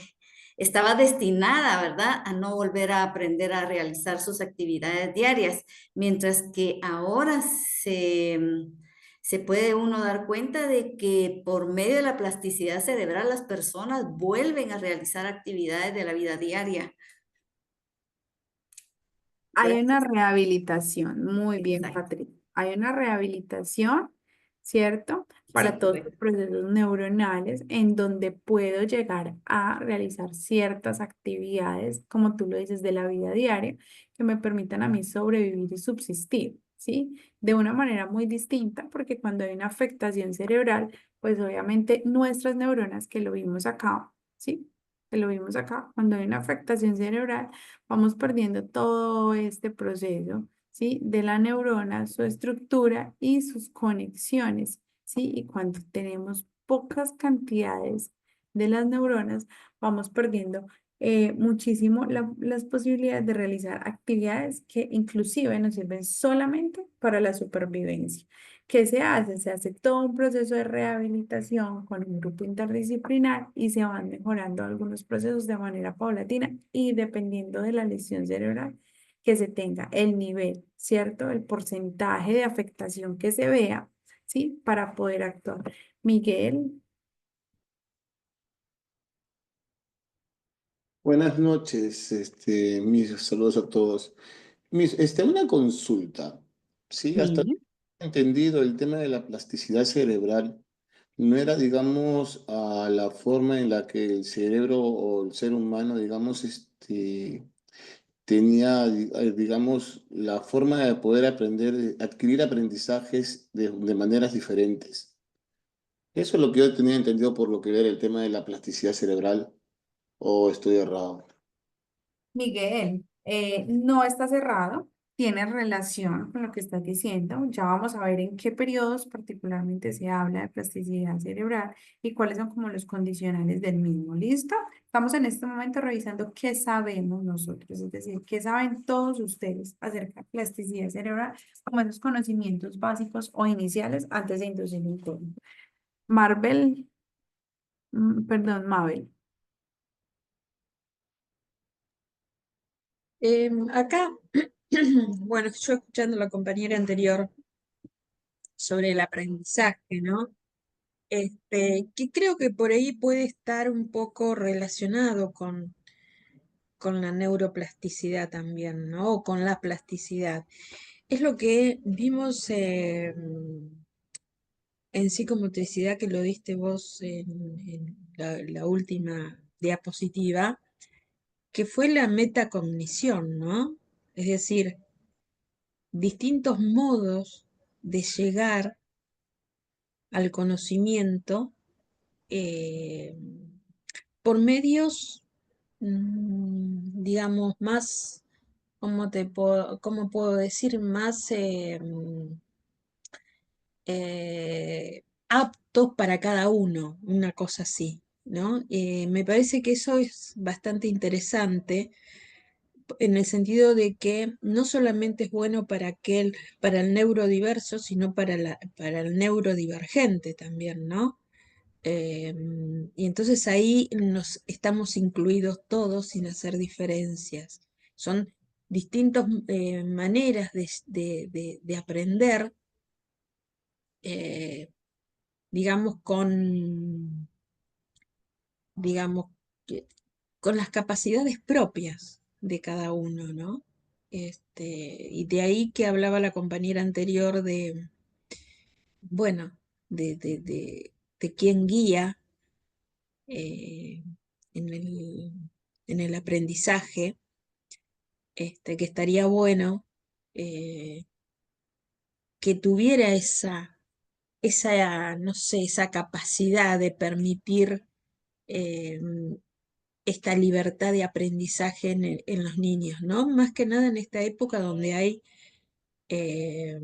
estaba destinada, ¿verdad?, a no volver a aprender a realizar sus actividades diarias, mientras que ahora se puede uno dar cuenta de que por medio de la plasticidad cerebral las personas vuelven a realizar actividades de la vida diaria. Hay una Gracias. rehabilitación, muy bien, Exacto. Patricia. Hay una rehabilitación, ¿cierto? Para Sí, todos bueno. los procesos neuronales en donde puedo llegar a realizar ciertas actividades, como tú lo dices, de la vida diaria, que me permitan a mí sobrevivir y subsistir, ¿sí? De una manera muy distinta, porque cuando hay una afectación cerebral, pues obviamente nuestras neuronas, que lo vimos acá, ¿sí? Que lo vimos acá, cuando hay una afectación cerebral, vamos perdiendo todo este proceso, ¿sí? De la neurona, su estructura y sus conexiones, ¿sí? Y cuando tenemos pocas cantidades de las neuronas, vamos perdiendo muchísimo las posibilidades de realizar actividades que inclusive nos sirven solamente para la supervivencia. ¿Qué se hace? Se hace todo un proceso de rehabilitación con un grupo interdisciplinar y se van mejorando algunos procesos de manera paulatina y dependiendo de la lesión cerebral que se tenga, el nivel, ¿cierto? El porcentaje de afectación que se vea, ¿sí? Para poder actuar. Miguel, Buenas noches, mis saludos a todos. Una consulta, ¿sí? Hasta Sí. entendido el tema de la plasticidad cerebral, no era, digamos, a la forma en la que el cerebro o el ser humano, digamos, tenía, digamos, la forma de poder aprender, adquirir aprendizajes de maneras diferentes. Eso es lo que yo tenía entendido por lo que era el tema de la plasticidad cerebral, o estoy errado. Miguel, no está cerrado, tiene relación con lo que estás diciendo. Ya vamos a ver en qué periodos particularmente se habla de plasticidad cerebral y cuáles son como los condicionales del mismo. ¿Listo? Estamos en este momento revisando qué sabemos nosotros, es decir, qué saben todos ustedes acerca de plasticidad cerebral, como esos conocimientos básicos o iniciales antes de inducir un turno. Marvel, perdón, Mabel. Acá, bueno, yo escuchando a la compañera anterior sobre el aprendizaje, ¿no? Que creo que por ahí puede estar un poco relacionado con la neuroplasticidad también, ¿no? O con la plasticidad. Es lo que vimos en psicomotricidad que lo diste vos en la última diapositiva, que fue la metacognición, ¿no? Es decir, distintos modos de llegar al conocimiento eh, por medios, digamos, más, cómo puedo decir? Más aptos para cada uno, una cosa así, ¿no? Me parece que eso es bastante interesante en el sentido de que no solamente es bueno para el neurodiverso, sino para el neurodivergente también, ¿no? Y entonces ahí nos estamos incluidos todos sin hacer diferencias. Son distintas maneras de aprender, eh, digamos, digamos, que- con las capacidades propias de cada uno, ¿no? Y de ahí que hablaba la compañera anterior de, bueno, de quién guía eh, en en el aprendizaje, que estaría bueno eh, que tuviera no sé, esa capacidad de permitir eh, esta libertad de aprendizaje en los niños, ¿no? Más que nada en esta época donde hay, eh,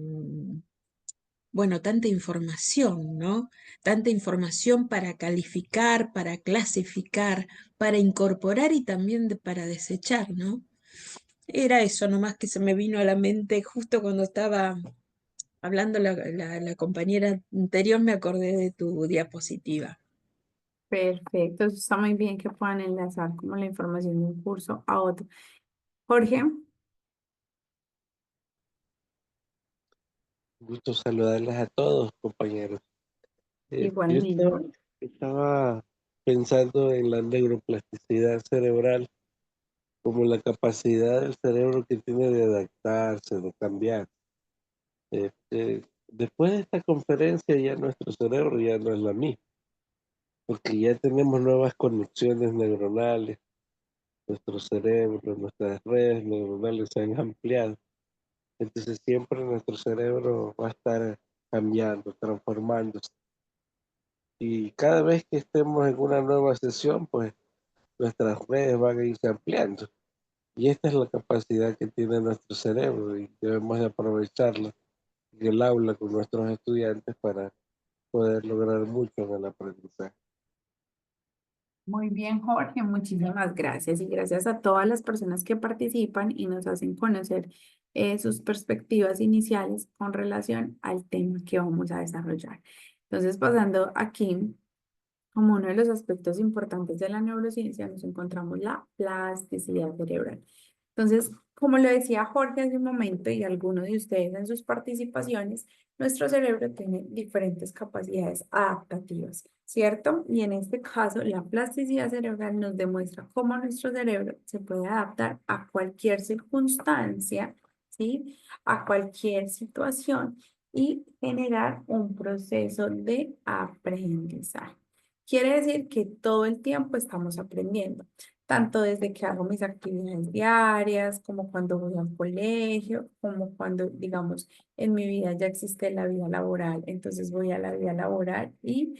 bueno, tanta información, ¿no? Tanta información para calificar, para clasificar, para incorporar y también para desechar, ¿no? Era eso nomás que se me vino a la mente justo cuando estaba hablando la compañera anterior, me acordé de tu diapositiva. Perfecto, eso está muy bien que puedan enlazar como la información de un curso a otro. Jorge, Gusto saludarles a todos, compañeros. Yo igualmente. estaba pensando en la neuroplasticidad cerebral como la capacidad del cerebro que tiene de adaptarse, de cambiar. Después de esta conferencia ya nuestro cerebro ya no es la misma, porque ya tenemos nuevas conexiones neuronales, nuestro cerebro, nuestras redes neuronales se han ampliado. Entonces siempre nuestro cerebro va a estar cambiando, transformándose. Y cada vez que estemos en una nueva sesión, pues nuestras redes van a irse ampliando. Y esta es la capacidad que tiene nuestro cerebro y debemos de aprovecharla en el aula con nuestros estudiantes para poder lograr mucho en el aprendizaje. Muy bien, Jorge, muchísimas gracias y gracias a todas las personas que participan y nos hacen conocer sus perspectivas iniciales con relación al tema que vamos a desarrollar. Entonces, pasando aquí, como uno de los aspectos importantes de la neurociencia, nos encontramos la plasticidad cerebral. Entonces, como lo decía Jorge hace un momento y algunos de ustedes en sus participaciones, nuestro cerebro tiene diferentes capacidades adaptativas, ¿cierto? Y en este caso, la plasticidad cerebral nos demuestra cómo nuestro cerebro se puede adaptar a cualquier circunstancia, ¿sí? A cualquier situación y generar un proceso de aprendizaje. Quiere decir que todo el tiempo estamos aprendiendo, tanto desde que hago mis actividades diarias, como cuando voy al colegio, como cuando, digamos, en mi vida ya existe la vida laboral, entonces voy a la vida laboral y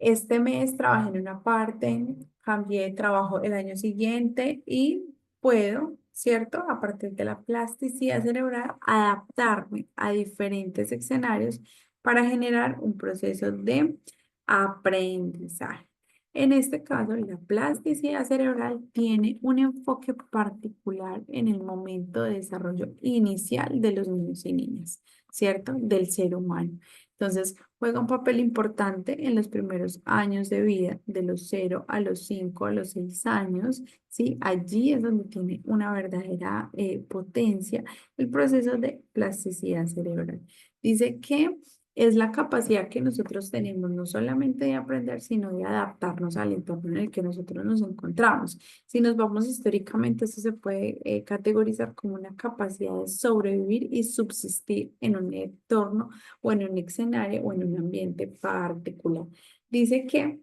este mes trabajé en una parte, cambié de trabajo el año siguiente y puedo, ¿cierto? A partir de la plasticidad cerebral, adaptarme a diferentes escenarios para generar un proceso de aprendizaje. En este caso, la plasticidad cerebral tiene un enfoque particular en el momento de desarrollo inicial de los niños y niñas, ¿cierto? Del ser humano. Entonces, juega un papel importante en los primeros años de vida, de los 0 a los 5, a los 6 años, ¿sí? Allí es donde tiene una verdadera potencia el proceso de plasticidad cerebral. Dice que es la capacidad que nosotros tenemos no solamente de aprender, sino de adaptarnos al entorno en el que nosotros nos encontramos. Si nos vamos históricamente, eso se puede categorizar como una capacidad de sobrevivir y subsistir en un entorno o en un escenario o en un ambiente particular. Dice que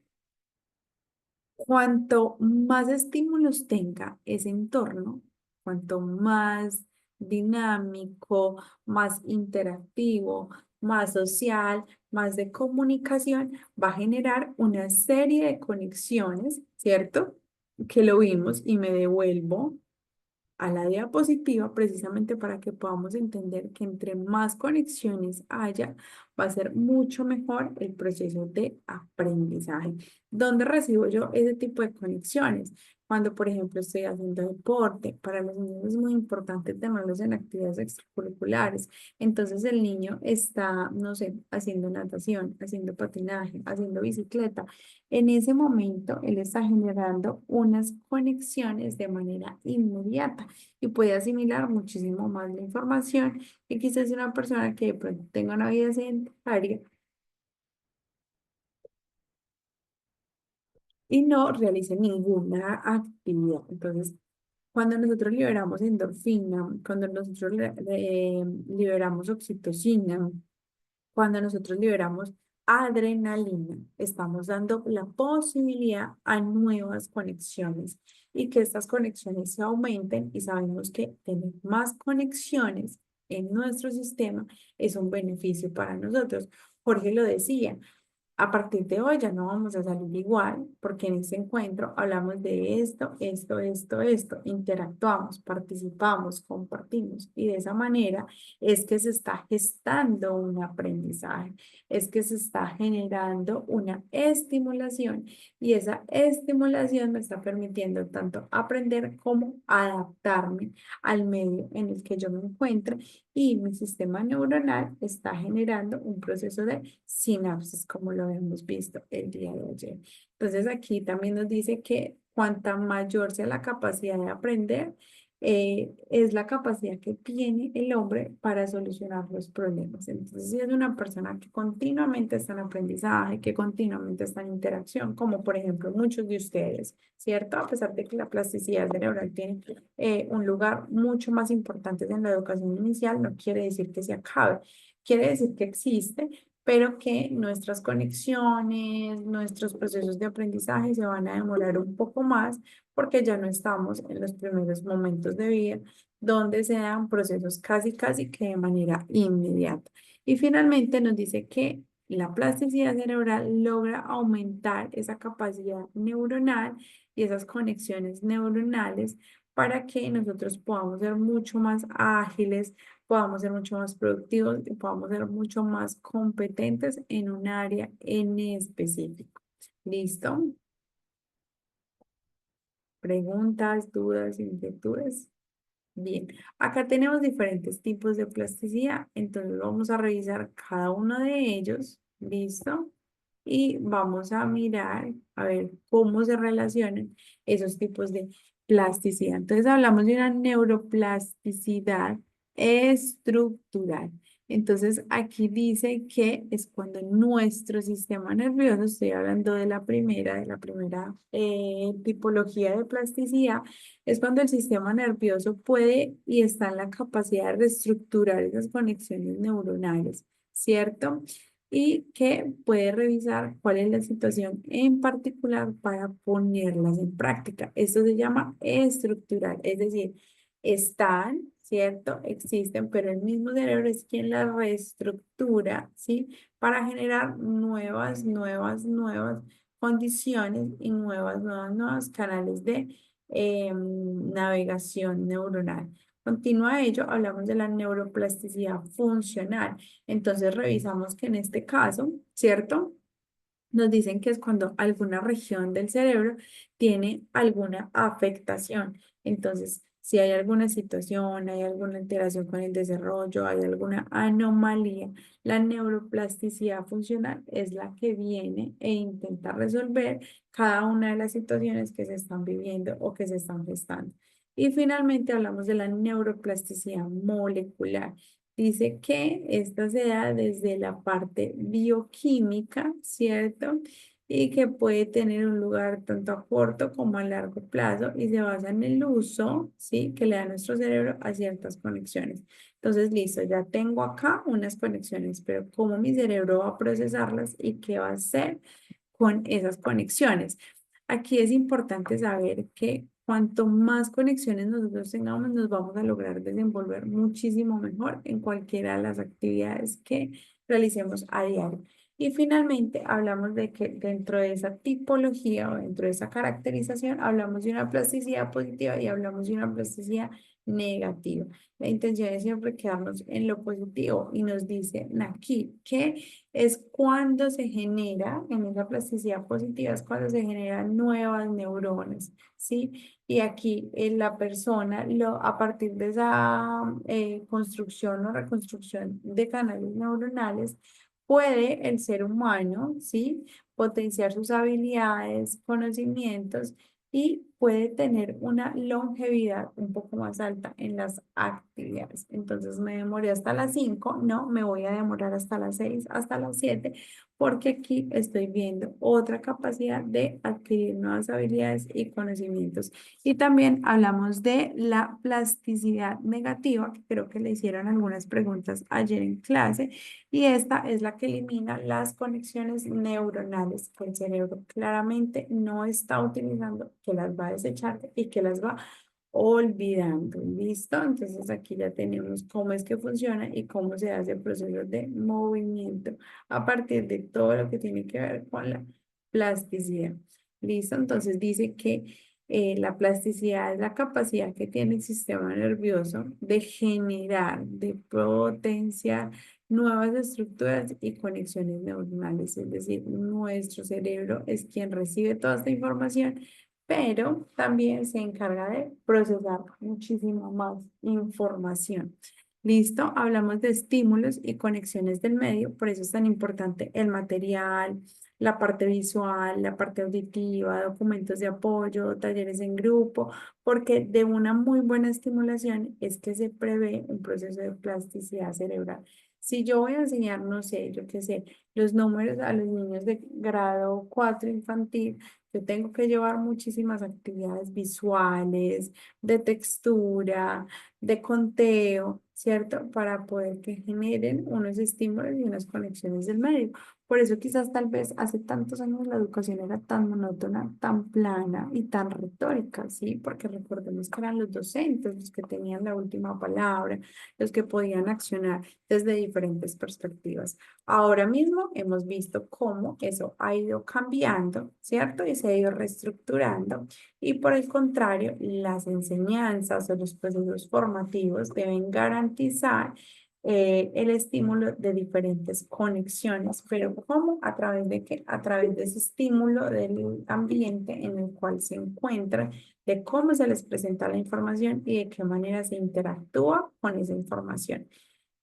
cuanto más estímulos tenga ese entorno, cuanto más dinámico, más interactivo, más social, más de comunicación, va a generar una serie de conexiones, ¿cierto? Que lo vimos y me devuelvo a la diapositiva precisamente para que podamos entender que entre más conexiones haya, va a ser mucho mejor el proceso de aprendizaje. ¿Dónde recibo yo ese tipo de conexiones? Cuando, por ejemplo, estoy haciendo deporte, para los niños es muy importante tenerlos en actividades extracurriculares. Entonces el niño está, no sé, haciendo natación, haciendo patinaje, haciendo bicicleta. En ese momento, él está generando unas conexiones de manera inmediata y puede asimilar muchísimo más la información que quizás una persona que de pronto tenga una vida sedentaria y no realice ninguna actividad. Entonces, cuando nosotros liberamos endorfina, cuando nosotros liberamos oxitocina, cuando nosotros liberamos adrenalina, estamos dando la posibilidad a nuevas conexiones y que estas conexiones se aumenten y sabemos que tener más conexiones en nuestro sistema es un beneficio para nosotros. Jorge lo decía, a partir de hoy ya no vamos a salir igual porque en este encuentro hablamos de esto, interactuamos, participamos, compartimos y de esa manera es que se está gestando un aprendizaje, es que se está generando una estimulación y esa estimulación me está permitiendo tanto aprender como adaptarme al medio en el que yo me encuentro y mi sistema neuronal está generando un proceso de sinapsis, como lo hemos visto el día de ayer. Entonces aquí también nos dice que cuanta mayor sea la capacidad de aprender, es la capacidad que tiene el hombre para solucionar los problemas. Entonces, si es una persona que continuamente está en aprendizaje, que continuamente está en interacción, como por ejemplo muchos de ustedes, ¿cierto? A pesar de que la plasticidad cerebral tiene un lugar mucho más importante en la educación inicial, no quiere decir que se acabe, quiere decir que existe, pero que nuestras conexiones, nuestros procesos de aprendizaje se van a demorar un poco más porque ya no estamos en los primeros momentos de vida donde se dan procesos casi que de manera inmediata. Y finalmente nos dice que la plasticidad cerebral logra aumentar esa capacidad neuronal y esas conexiones neuronales para que nosotros podamos ser mucho más ágiles, podamos ser mucho más productivos y podamos ser mucho más competentes en un área en específico. ¿Listo? ¿Preguntas, dudas, inquietudes? Bien, acá tenemos diferentes tipos de plasticidad, entonces vamos a revisar cada uno de ellos, ¿listo? Y vamos a mirar, a ver cómo se relacionan esos tipos de plasticidad. Entonces hablamos de una neuroplasticidad estructural. Entonces aquí dice que es cuando nuestro sistema nervioso, estoy hablando de la primera tipología de plasticidad, es cuando el sistema nervioso puede y está en la capacidad de reestructurar esas conexiones neuronales, ¿cierto? Y que puede revisar cuál es la situación en particular para ponerlas en práctica. Esto se llama estructural, es decir, están, ¿cierto? Existen, pero el mismo cerebro es quien las reestructura, ¿sí? Para generar nuevas condiciones y nuevas canales de navegación neuronal. Continuo a ello, hablamos de la neuroplasticidad funcional. Entonces, revisamos que en este caso, ¿cierto? Nos dicen que es cuando alguna región del cerebro tiene alguna afectación. Entonces, si hay alguna situación, hay alguna alteración con el desarrollo, hay alguna anomalía, la neuroplasticidad funcional es la que viene e intenta resolver cada una de las situaciones que se están viviendo o que se están gestando. Y finalmente hablamos de la neuroplasticidad molecular. Dice que esta se da desde la parte bioquímica, ¿cierto? Y que puede tener un lugar tanto a corto como a largo plazo y se basa en el uso, ¿sí? Que le da nuestro cerebro a ciertas conexiones. Entonces, listo, ya tengo acá unas conexiones, pero ¿cómo mi cerebro va a procesarlas y qué va a hacer con esas conexiones? Aquí es importante saber que cuanto más conexiones nosotros tengamos, nos vamos a lograr desenvolver muchísimo mejor en cualquiera de las actividades que realicemos a diario. Y finalmente hablamos de que dentro de esa tipología o dentro de esa caracterización, hablamos de una plasticidad positiva y hablamos de una plasticidad negativa. La intención es siempre quedarnos en lo positivo y nos dicen aquí que es cuando se genera, en esa plasticidad positiva, es cuando se generan nuevas neuronas, ¿sí? Y aquí la persona, a partir de esa construcción o reconstrucción de canales neuronales, puede el ser humano, ¿sí? Potenciar sus habilidades, conocimientos y puede tener una longevidad un poco más alta en las actividades. Entonces me demoré hasta las 5, no, me voy a demorar hasta las 6, hasta las 7, porque aquí estoy viendo otra capacidad de adquirir nuevas habilidades y conocimientos. Y también hablamos de la plasticidad negativa, que creo que le hicieron algunas preguntas ayer en clase, y esta es la que elimina las conexiones neuronales que el cerebro claramente no está utilizando, que las va a desechar y que las va olvidando. ¿Listo? Entonces aquí ya tenemos cómo es que funciona y cómo se hace el proceso de movimiento a partir de todo lo que tiene que ver con la plasticidad. ¿Listo? Entonces dice que la plasticidad es la capacidad que tiene el sistema nervioso de generar, de potenciar nuevas estructuras y conexiones neuronales. Es decir, nuestro cerebro es quien recibe toda esta información, pero también se encarga de procesar muchísima más información. ¿Listo? Hablamos de estímulos y conexiones del medio, por eso es tan importante el material, la parte visual, la parte auditiva, documentos de apoyo, talleres en grupo, porque de una muy buena estimulación es que se prevé un proceso de plasticidad cerebral. Si yo voy a enseñar, no sé, yo qué sé, los números a los niños de grado 4 infantil, yo tengo que llevar muchísimas actividades visuales, de textura, de conteo, ¿cierto? Para poder que generen unos estímulos y unas conexiones del medio. Por eso quizás tal vez hace tantos años la educación era tan monótona, tan plana y tan retórica, ¿sí? Porque recordemos que eran los docentes los que tenían la última palabra, los que podían accionar desde diferentes perspectivas. Ahora mismo hemos visto cómo eso ha ido cambiando, ¿cierto? Y se ha ido reestructurando. Y por el contrario, las enseñanzas o los procesos formativos deben garantizar el estímulo de diferentes conexiones, pero ¿cómo? ¿A través de qué? A través de ese estímulo del ambiente en el cual se encuentran, de cómo se les presenta la información y de qué manera se interactúa con esa información.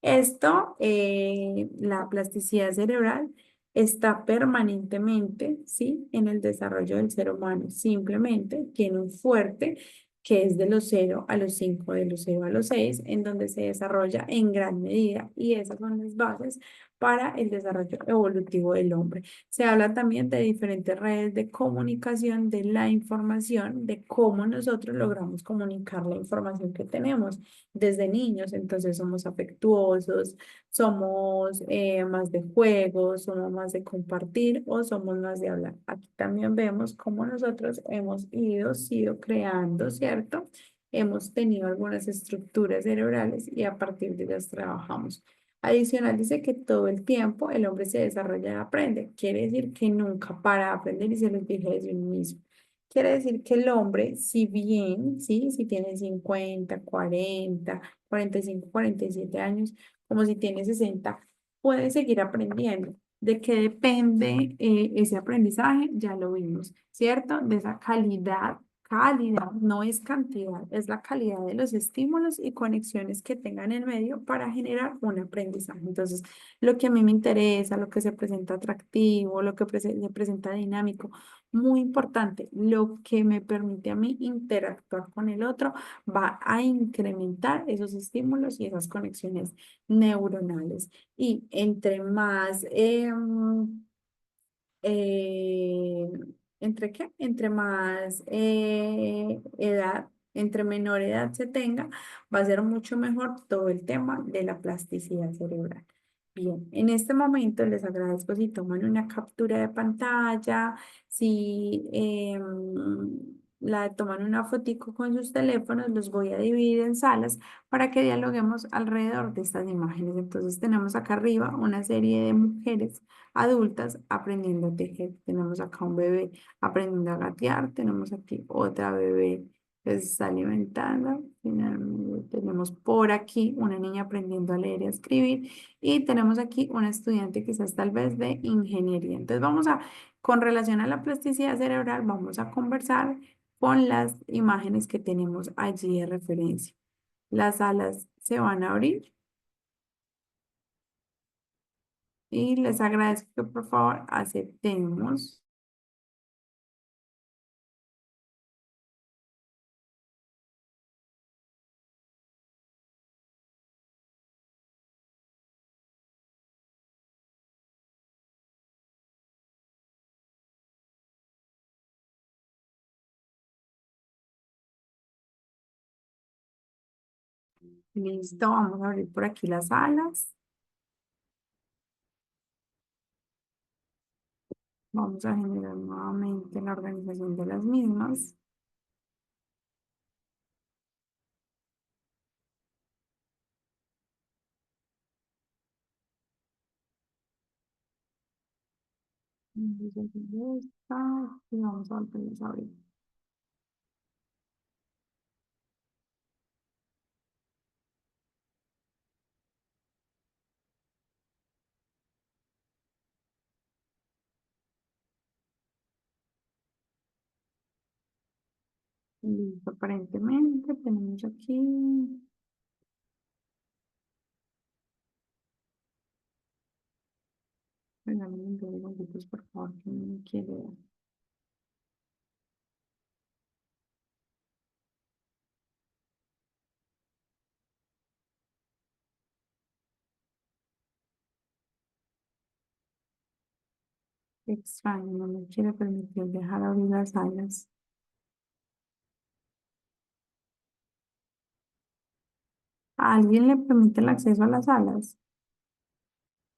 Esto, la plasticidad cerebral está permanentemente, ¿sí? En el desarrollo del ser humano. Simplemente tiene un fuerte que es de los 0 a los 5, de los 0 a los 6, en donde se desarrolla en gran medida y esas son las bases para el desarrollo evolutivo del hombre. Se habla también de diferentes redes de comunicación de la información, de cómo nosotros logramos comunicar la información que tenemos desde niños, entonces somos afectuosos, somos más de juegos, somos más de compartir o somos más de hablar. Aquí también vemos cómo nosotros hemos sido creando, ¿cierto? Hemos tenido algunas estructuras cerebrales y a partir de ellas trabajamos. Adicional, dice que todo el tiempo el hombre se desarrolla y aprende. Quiere decir que nunca para de aprender y se los dije desde un inicio. Quiere decir que el hombre, si bien, sí, si tiene 50, 40, 45, 47 años, como si tiene 60, puede seguir aprendiendo. ¿De qué depende ese aprendizaje? Ya lo vimos, ¿cierto? De esa calidad, no es cantidad, es la calidad de los estímulos y conexiones que tengan en el medio para generar un aprendizaje. Entonces, lo que a mí me interesa, lo que se presenta atractivo, lo que se presenta dinámico, muy importante, lo que me permite a mí interactuar con el otro va a incrementar esos estímulos y esas conexiones neuronales. Y entre más, eh, ¿entre qué? Entre más edad, entre menor edad se tenga, va a ser mucho mejor todo el tema de la plasticidad cerebral. Bien, en este momento les agradezco si toman una captura de pantalla, si la toman una fotico con sus teléfonos, los voy a dividir en salas para que dialoguemos alrededor de estas imágenes. Entonces tenemos acá arriba una serie de mujeres adultas aprendiendo a tejer. Tenemos acá un bebé aprendiendo a gatear, tenemos aquí otra bebé que se está alimentando, finalmente tenemos por aquí una niña aprendiendo a leer y a escribir y tenemos aquí una estudiante quizás tal vez de ingeniería. Entonces con relación a la plasticidad cerebral, vamos a conversar con las imágenes que tenemos allí de referencia. Las alas se van a abrir. Y les agradezco que por favor aceptemos. Listo, vamos a abrir por aquí las alas. Vamos a generar nuevamente la organización de las mismas. Entonces, esta, y vamos a volver a abrir. Listo, aparentemente tenemos aquí. Regálenme un segunditos, por favor, que no me quiere dar. Extraño, no me quiere permitir dejar abrir las alas. ¿A alguien le permite el acceso a las salas?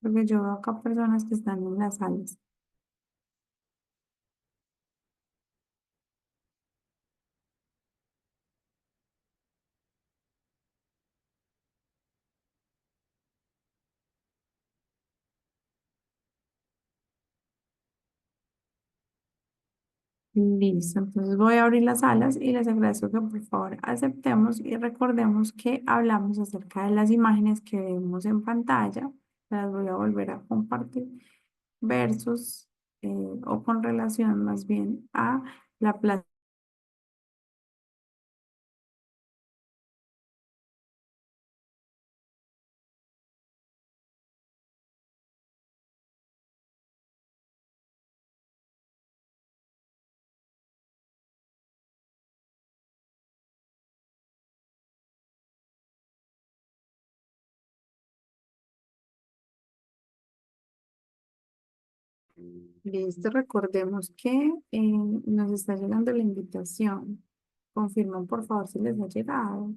Porque yo veo acá personas que están en las salas. Listo, entonces voy a abrir las salas y les agradezco que por favor aceptemos y recordemos que hablamos acerca de las imágenes que vemos en pantalla. Las voy a volver a compartir versus o con relación más bien a la plataforma. Listo, recordemos que nos está llegando la invitación. Confirman por favor si les ha llegado.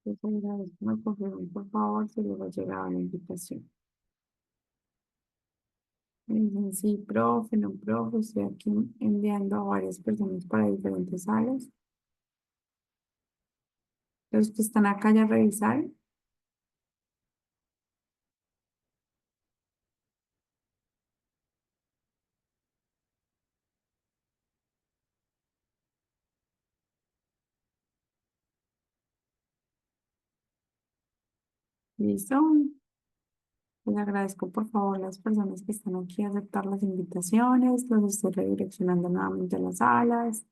Les agradezco, me confirmen por favor si les ha llegado la invitación. Me dicen sí, profe, no, profe, estoy aquí enviando a varias personas para diferentes salas. Los que están acá ya revisaron. ¿Listo? Les agradezco por favor las personas que están aquí a aceptar las invitaciones. Los estoy redireccionando nuevamente a las salas.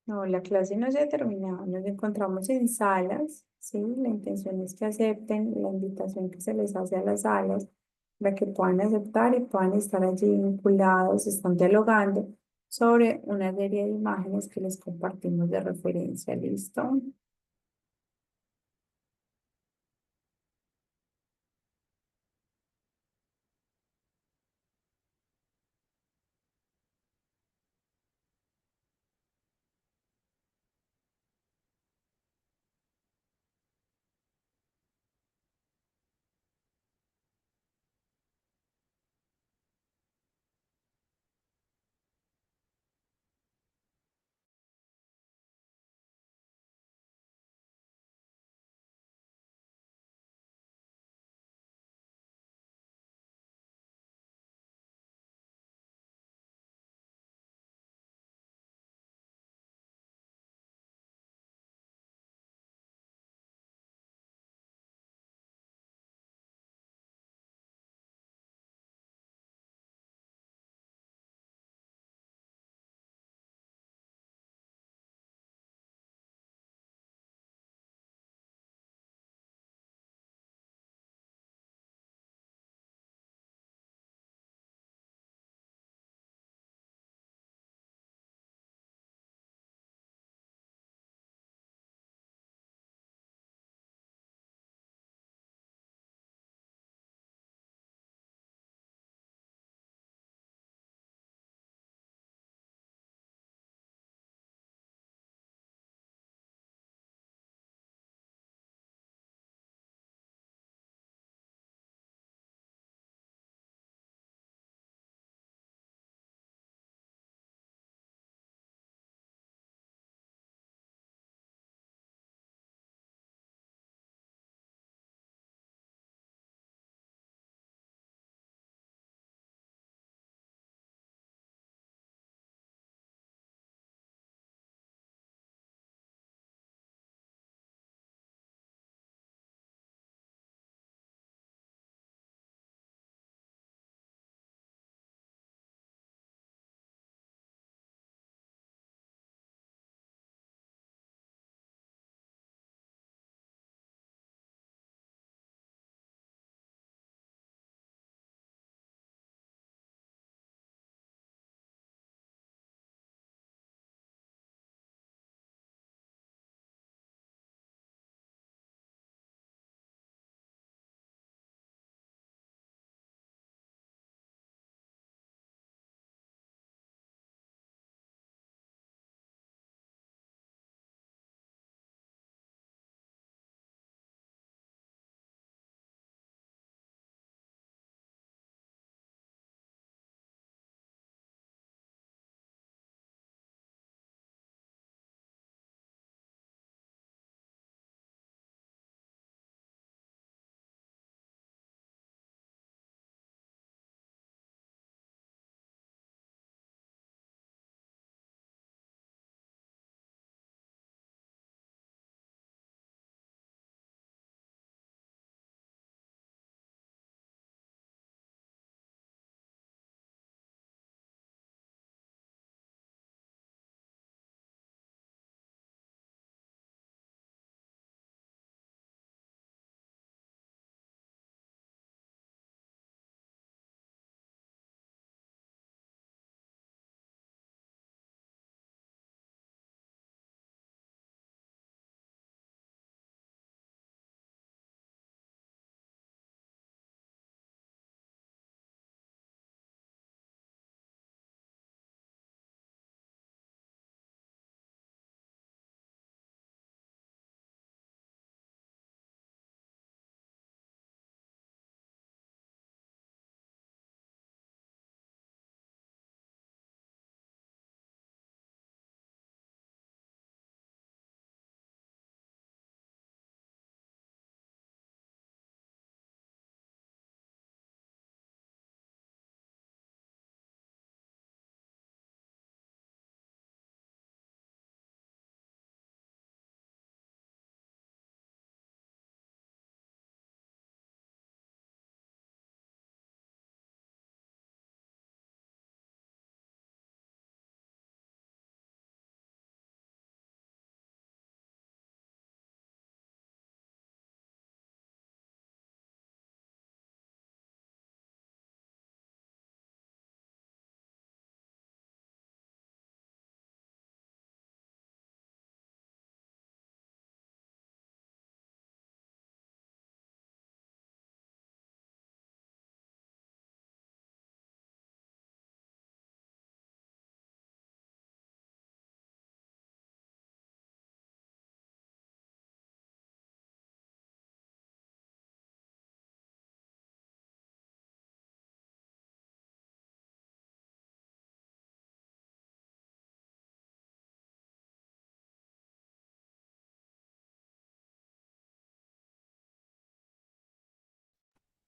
No, la clase no se ha terminado. Nos encontramos en salas, ¿sí? La intención es que acepten la invitación que se les hace a las salas para que puedan aceptar y puedan estar allí vinculados, están dialogando sobre una serie de imágenes que les compartimos de referencia. ¿Listo?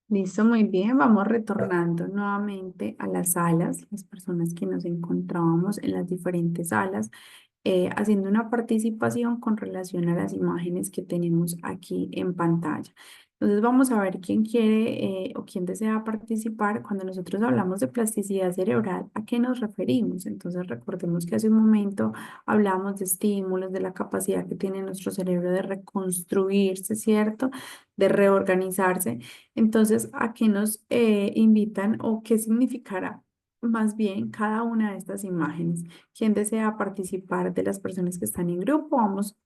Listo, muy bien. Vamos retornando nuevamente a las salas, las personas que nos encontrábamos en las diferentes salas, haciendo una participación con relación a las imágenes que tenemos aquí en pantalla. Entonces vamos a ver quién quiere o quién desea participar. Cuando nosotros hablamos de plasticidad cerebral, ¿a qué nos referimos? Entonces recordemos que hace un momento hablamos de estímulos, de la capacidad que tiene nuestro cerebro de reconstruirse, ¿cierto? De reorganizarse. Entonces, ¿a qué nos invitan o qué significará más bien cada una de estas imágenes? ¿Quién desea participar de las personas que están en grupo? Vamos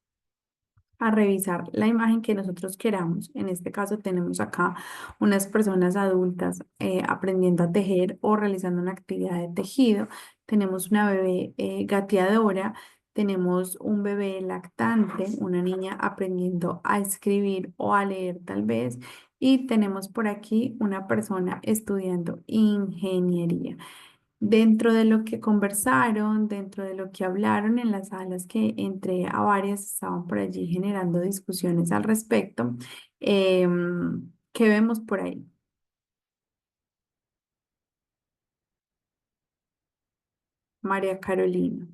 a revisar la imagen que nosotros queramos. En este caso tenemos acá unas personas adultas aprendiendo a tejer o realizando una actividad de tejido. Tenemos una bebé gateadora. Tenemos un bebé lactante, una niña aprendiendo a escribir o a leer tal vez. Y tenemos por aquí una persona estudiando ingeniería. Dentro de lo que conversaron, dentro de lo que hablaron en las salas que entre a varias estaban por allí generando discusiones al respecto, ¿qué vemos por ahí? María Carolina.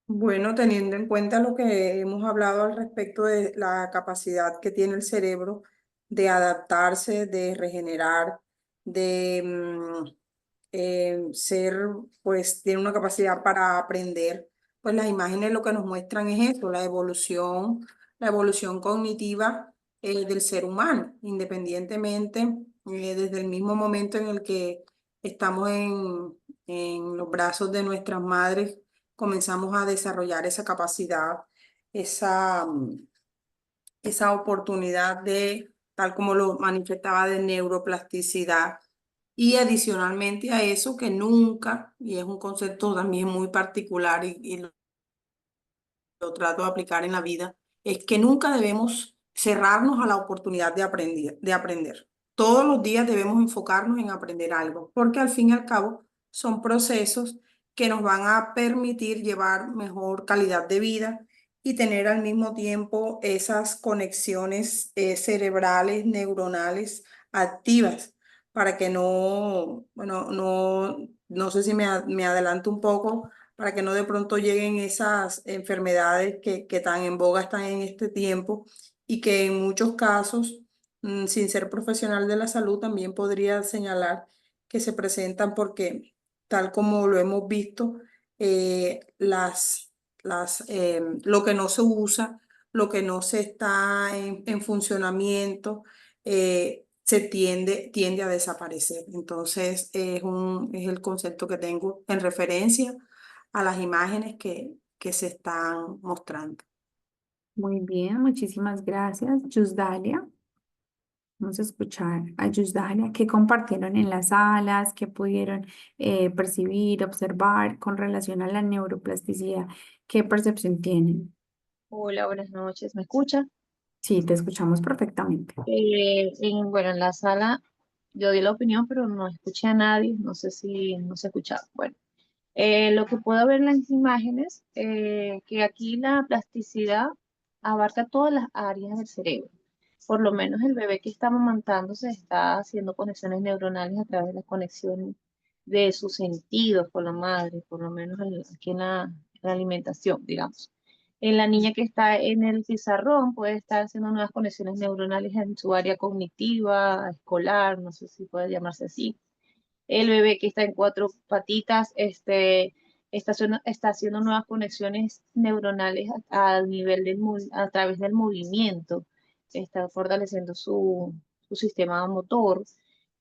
Bueno, teniendo en cuenta lo que hemos hablado al respecto de la capacidad que tiene el cerebro de adaptarse, de regenerar, de ser, pues tiene una capacidad para aprender, pues las imágenes lo que nos muestran es eso, la evolución cognitiva del ser humano, independientemente, desde el mismo momento en el que estamos en los brazos de nuestras madres comenzamos a desarrollar esa capacidad, esa, esa oportunidad de, tal como lo manifestaba, de neuroplasticidad. Y adicionalmente a eso, que nunca, y es un concepto también muy particular y lo trato de aplicar en la vida, es que nunca debemos cerrarnos a la oportunidad de aprender, de aprender. Todos los días debemos enfocarnos en aprender algo, porque al fin y al cabo son procesos que nos van a permitir llevar mejor calidad de vida y tener al mismo tiempo esas conexiones cerebrales, neuronales activas para que no, bueno, no sé si me adelanto un poco, para que no de pronto lleguen esas enfermedades que tan en boga están en este tiempo y que en muchos casos, sin ser profesional de la salud, también podría señalar que se presentan porque, tal como lo hemos visto, lo que no se usa, lo que no se está en funcionamiento, tiende a desaparecer. Entonces, es el concepto que tengo en referencia a las imágenes que se están mostrando. Muy bien, muchísimas gracias. Yusdalia. Vamos a escuchar a Yusdalia, qué compartieron en las salas, qué pudieron percibir, observar con relación a la neuroplasticidad, qué percepción tienen. Hola, buenas noches. ¿Me escucha? Sí, te escuchamos perfectamente. Bueno, en la sala yo di la opinión, pero no escuché a nadie. No sé si no se escuchaba. Bueno, lo que puedo ver en las imágenes, que aquí la plasticidad abarca todas las áreas del cerebro. Por lo menos el bebé que está amamantándose está haciendo conexiones neuronales a través de las conexiones de sus sentidos con la madre, por lo menos aquí en la alimentación, digamos. En la niña que está en el pizarrón puede estar haciendo nuevas conexiones neuronales en su área cognitiva, escolar, no sé si puede llamarse así. El bebé que está en cuatro patitas, está haciendo nuevas conexiones neuronales al nivel a través del movimiento, está fortaleciendo su sistema motor.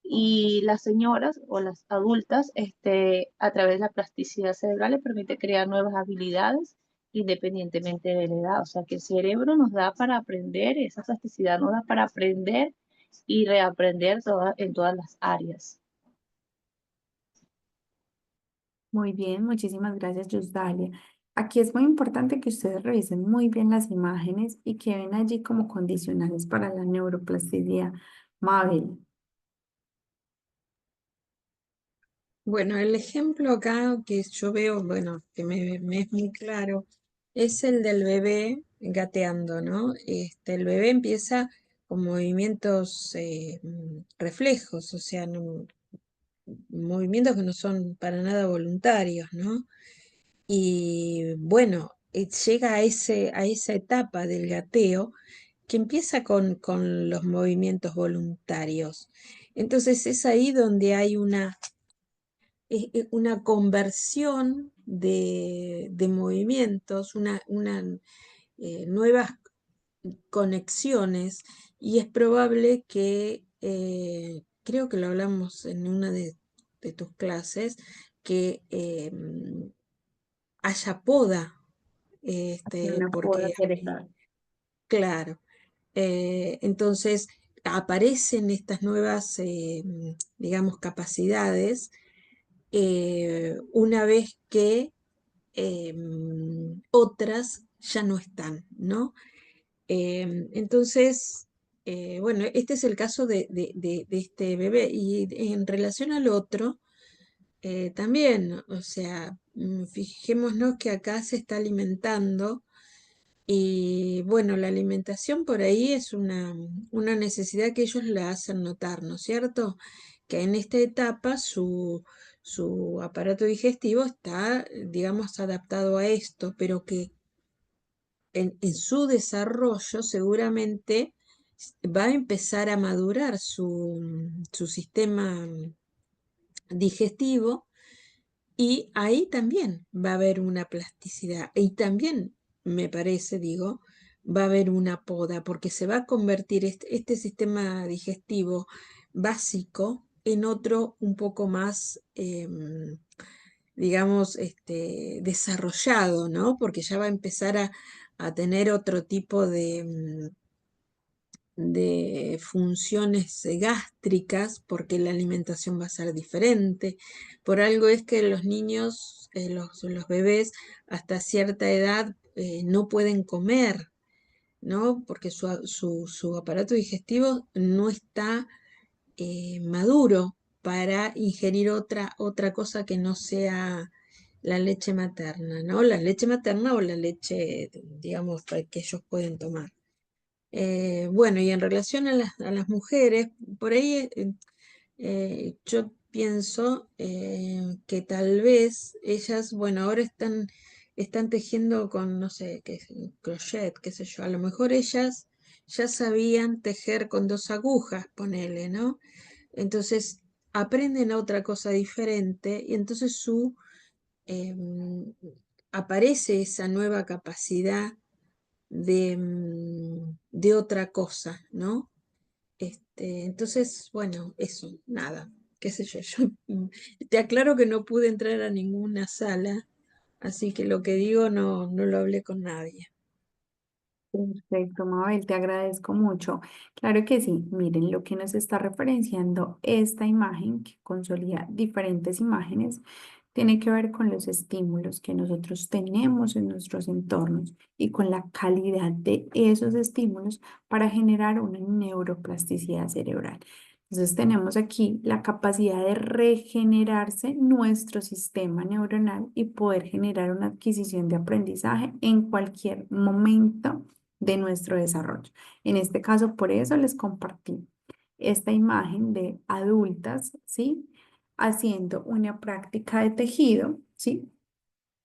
Y las señoras o las adultas, a través de la plasticidad cerebral, le permite crear nuevas habilidades independientemente de la edad. O sea que el cerebro nos da para aprender, esa plasticidad nos da para aprender y reaprender en todas las áreas. Muy bien, muchísimas gracias, Yusdalia. Aquí es muy importante que ustedes revisen muy bien las imágenes y que ven allí como condicionales para la neuroplasticidad. Mabel. Bueno, el ejemplo acá que yo veo, bueno, que me es muy claro, es el del bebé gateando, ¿no? El bebé empieza con movimientos reflejos, o sea, movimientos que no son para nada voluntarios, ¿no? Y bueno, llega a esa etapa del gateo que empieza con los movimientos voluntarios. Entonces es ahí donde hay una conversión de movimientos, nuevas conexiones, y es probable que, creo que lo hablamos en una de tus clases, que haya poda, Una poda porque, cerebral. claro, entonces aparecen estas nuevas, digamos, capacidades una vez que otras ya no están, ¿no? Entonces, bueno, este es el caso de este bebé. Y en relación al otro, también, o sea, fijémonos que acá se está alimentando y bueno, la alimentación por ahí es una necesidad que ellos la hacen notar, ¿no es cierto? Que en esta etapa su aparato digestivo está, digamos, adaptado a esto, pero que en su desarrollo seguramente va a empezar a madurar su sistema digestivo, y ahí también va a haber una plasticidad y también, me parece, digo, va a haber una poda porque se va a convertir este sistema digestivo básico en otro un poco más, digamos, desarrollado, ¿no? Porque ya va a empezar a tener otro tipo de funciones gástricas, porque la alimentación va a ser diferente. Por algo es que los niños, los bebés, hasta cierta edad no pueden comer, ¿no? Porque su aparato digestivo no está maduro para ingerir otra cosa que no sea la leche materna, ¿no? La leche materna o la leche, digamos, que ellos pueden tomar. Bueno, y en relación a las mujeres, por ahí yo pienso que tal vez ellas, bueno, ahora están tejiendo con, no sé, qué es, crochet, qué sé yo, a lo mejor ellas ya sabían tejer con 2 agujas, ponele, ¿no? Entonces aprenden a otra cosa diferente y entonces em, aparece esa nueva capacidad de otra cosa, ¿no? Entonces, bueno, eso, nada, qué sé yo, yo te aclaro que no pude entrar a ninguna sala, así que lo que digo no lo hablé con nadie. Perfecto, Mabel, te agradezco mucho. Claro que sí, miren lo que nos está referenciando esta imagen que consolida diferentes imágenes, tiene que ver con los estímulos que nosotros tenemos en nuestros entornos y con la calidad de esos estímulos para generar una neuroplasticidad cerebral. Entonces tenemos aquí la capacidad de regenerarse nuestro sistema neuronal y poder generar una adquisición de aprendizaje en cualquier momento de nuestro desarrollo. En este caso, por eso les compartí esta imagen de adultas, ¿sí? Haciendo una práctica de tejido, ¿sí?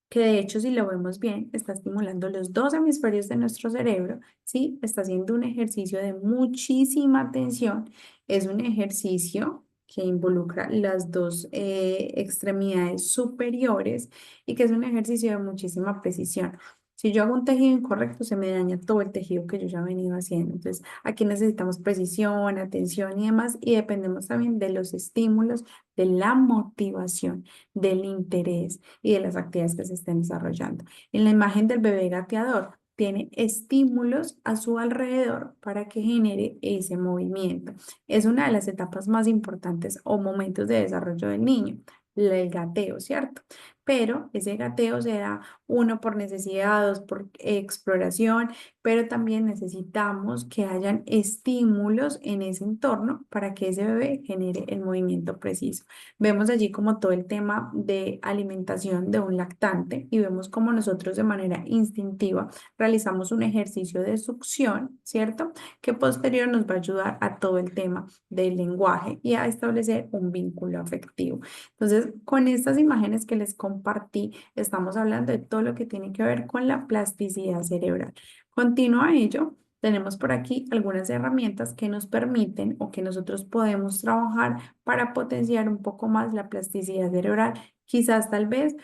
Que de hecho, si lo vemos bien, está estimulando los 2 hemisferios de nuestro cerebro, ¿sí? Está haciendo un ejercicio de muchísima atención. Es un ejercicio que involucra las dos extremidades superiores y que es un ejercicio de muchísima precisión. Si yo hago un tejido incorrecto, se me daña todo el tejido que yo ya he venido haciendo. Entonces, aquí necesitamos precisión, atención y demás, y dependemos también de los estímulos, de la motivación, del interés y de las actividades que se estén desarrollando. En la imagen del bebé gateador, tiene estímulos a su alrededor para que genere ese movimiento. Es una de las etapas más importantes o momentos de desarrollo del niño, el gateo, ¿cierto? pero ese gateo se da uno por necesidad, dos por exploración, pero también necesitamos que hayan estímulos en ese entorno para que ese bebé genere el movimiento preciso. Vemos allí como todo el tema de alimentación de un lactante y vemos como nosotros de manera instintiva realizamos un ejercicio de succión, ¿cierto? Que posterior nos va a ayudar a todo el tema del lenguaje y a establecer un vínculo afectivo. Entonces, con estas imágenes que les compartí, estamos hablando de todo lo que tiene que ver con la plasticidad cerebral. Continuo a ello, tenemos por aquí algunas herramientas que nos permiten o que nosotros podemos trabajar para potenciar un poco más la plasticidad cerebral, quizás tal vez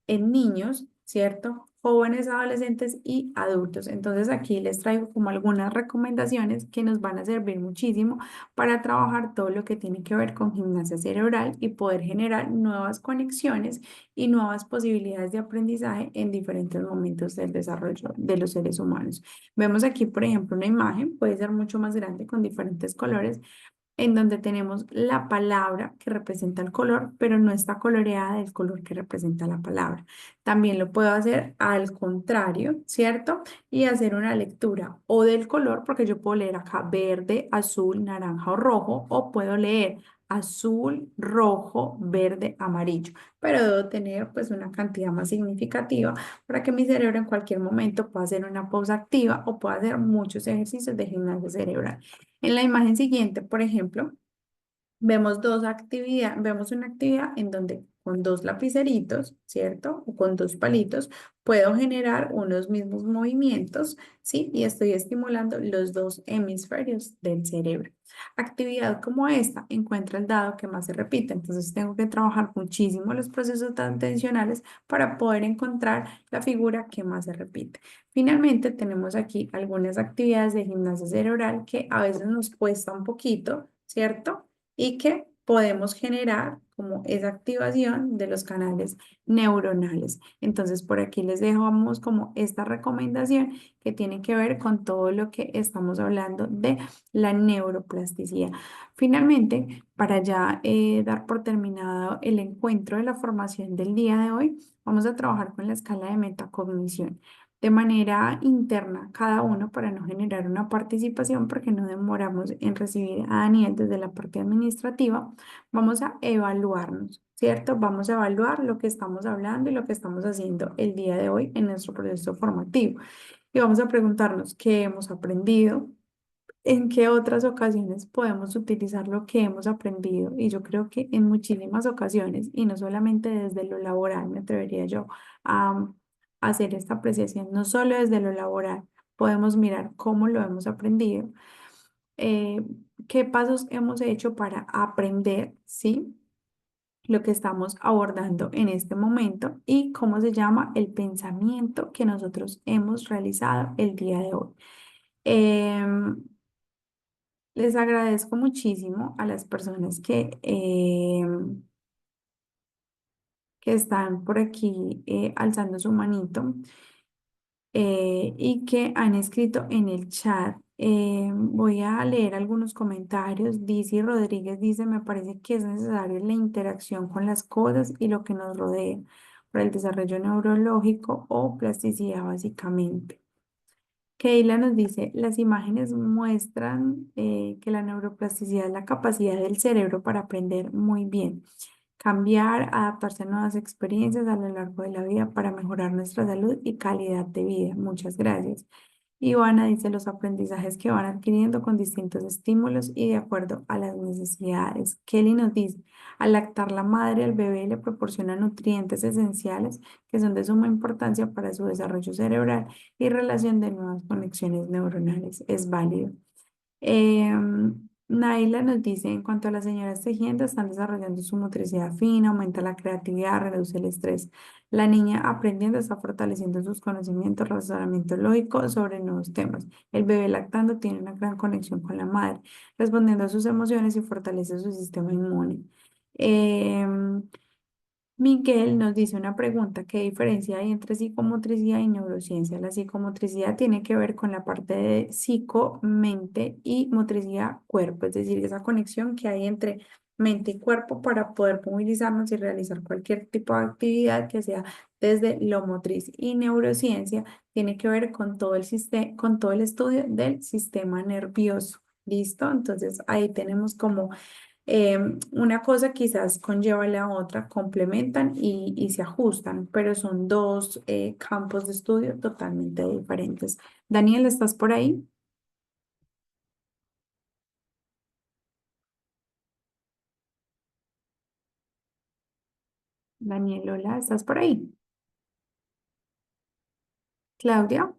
en niños, ¿cierto? Jóvenes, adolescentes y adultos. Entonces aquí les traigo como algunas recomendaciones que nos van a servir muchísimo para trabajar todo lo que tiene que ver con gimnasia cerebral y poder generar nuevas conexiones y nuevas posibilidades de aprendizaje en diferentes momentos del desarrollo de los seres humanos. Vemos aquí, por ejemplo, una imagen, puede ser mucho más grande con diferentes colores, en donde tenemos la palabra que representa el color, pero no está coloreada del color que representa la palabra. También lo puedo hacer al contrario, ¿cierto? Y hacer una lectura o del color, porque yo puedo leer acá verde, azul, naranja o rojo, o puedo leer azul, rojo, verde, amarillo, pero debo tener pues una cantidad más significativa para que mi cerebro en cualquier momento pueda hacer una pausa activa o pueda hacer muchos ejercicios de gimnasia cerebral. En la imagen siguiente, por ejemplo, vemos vemos una actividad en donde con dos lapiceritos, ¿cierto? O con dos palitos, puedo generar unos mismos movimientos, ¿sí? Y estoy estimulando los dos hemisferios del cerebro. Actividad como esta encuentra el dado que más se repite, entonces tengo que trabajar muchísimo los procesos atencionales para poder encontrar la figura que más se repite. Finalmente, tenemos aquí algunas actividades de gimnasia cerebral que a veces nos cuesta un poquito, ¿cierto? Y que podemos generar como esa activación de los canales neuronales. Entonces, por aquí les dejamos como esta recomendación que tiene que ver con todo lo que estamos hablando de la neuroplasticidad. Finalmente, para ya dar por terminado el encuentro de la formación del día de hoy, vamos a trabajar con la escala de metacognición de manera interna cada uno para no generar una participación porque no demoramos en recibir a Daniel desde la parte administrativa. Vamos a evaluarnos, ¿cierto? Vamos a evaluar lo que estamos hablando y lo que estamos haciendo el día de hoy en nuestro proceso formativo. Y vamos a preguntarnos qué hemos aprendido, en qué otras ocasiones podemos utilizar lo que hemos aprendido. Y yo creo que en muchísimas ocasiones, y no solamente desde lo laboral, me atrevería yo a hacer esta apreciación, no solo desde lo laboral, podemos mirar cómo lo hemos aprendido, eh, qué pasos hemos hecho para aprender, ¿sí? Lo que estamos abordando en este momento y cómo se llama el pensamiento que nosotros hemos realizado el día de hoy. Em, Les agradezco muchísimo a las personas que están por aquí alzando su manito y que han escrito en el chat. Voy a leer algunos comentarios. Dice Rodríguez dice, me parece que es necesaria la interacción con las cosas y lo que nos rodea para el desarrollo neurológico o plasticidad básicamente. Keila nos dice, las imágenes muestran que la neuroplasticidad es la capacidad del cerebro para aprender muy bien, cambiar, adaptarse a nuevas experiencias a lo largo de la vida para mejorar nuestra salud y calidad de vida. Muchas gracias. Ivana dice los aprendizajes que van adquiriendo con distintos estímulos y de acuerdo a las necesidades. Kelly nos dice, al lactar la madre al bebé le proporciona nutrientes esenciales que son de suma importancia para su desarrollo cerebral y relación de nuevas conexiones neuronales. Es válido. Naila nos dice, en cuanto a las señoras tejiendo, están desarrollando su motricidad fina, aumenta la creatividad, reduce el estrés. La niña aprendiendo está fortaleciendo sus conocimientos, razonamiento lógico sobre nuevos temas. El bebé lactando tiene una gran conexión con la madre, respondiendo a sus emociones y fortalece su sistema inmune. Em, Miguel nos dice una pregunta, ¿qué diferencia hay entre psicomotricidad y neurociencia? La psicomotricidad tiene que ver con la parte de psico, mente y motricidad, cuerpo, es decir, esa conexión que hay entre mente y cuerpo para poder movilizarnos y realizar cualquier tipo de actividad que sea desde lo motriz. Y neurociencia tiene que ver con todo el con todo el estudio del sistema nervioso. ¿Listo? Entonces ahí tenemos como una cosa quizás conlleva a la otra, complementan y se ajustan, pero son dos campos de estudio totalmente diferentes. Daniel, ¿estás por ahí? Daniel, hola, ¿estás por ahí? Claudia,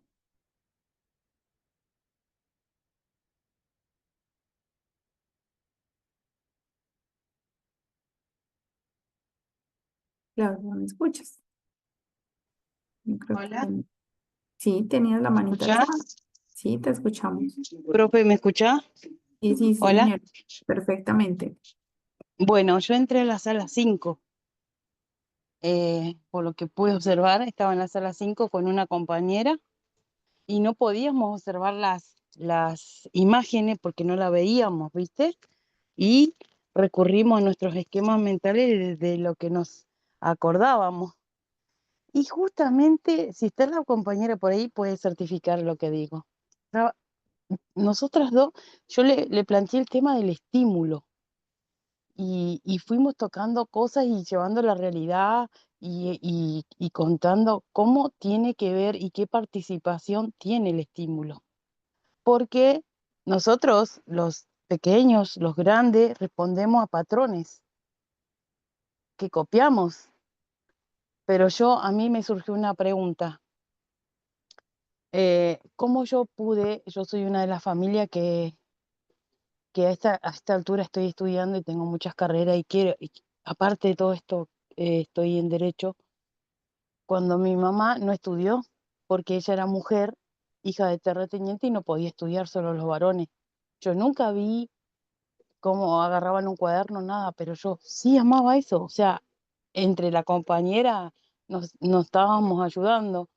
Claudia, ¿me escuchas? Yo creo que Hola, sí, tenías la ¿me manita alzada. escuchás? Sí, te escuchamos. Profe, ¿me escuchás? Sí, sí, sí, Hola. señor, perfectamente. Bueno, yo entré a la sala 5. Por lo que pude observar, estaba en la sala 5 con una compañera y no podíamos observar las imágenes porque no la veíamos, ¿viste? Y recurrimos a nuestros esquemas mentales de lo que nos acordábamos. Y justamente, si está la compañera por ahí, puede certificar lo que digo. Tra- Nosotras dos, yo le planteé el tema del estímulo y fuimos tocando cosas y llevando la realidad y contando cómo tiene que ver y qué participación tiene el estímulo. Porque nosotros, los pequeños, los grandes, respondemos a patrones que copiamos. Pero a mí me surgió una pregunta. ¿Cómo yo soy una de las familias que a esta altura estoy estudiando y tengo muchas carreras y aparte de todo esto, estoy en derecho, cuando mi mamá no estudió, porque ella era mujer, hija de terrateniente y no podía estudiar solo los varones. Yo nunca vi cómo agarraban un cuaderno, nada, pero yo sí amaba eso, o sea, entre la compañera nos estábamos ayudando,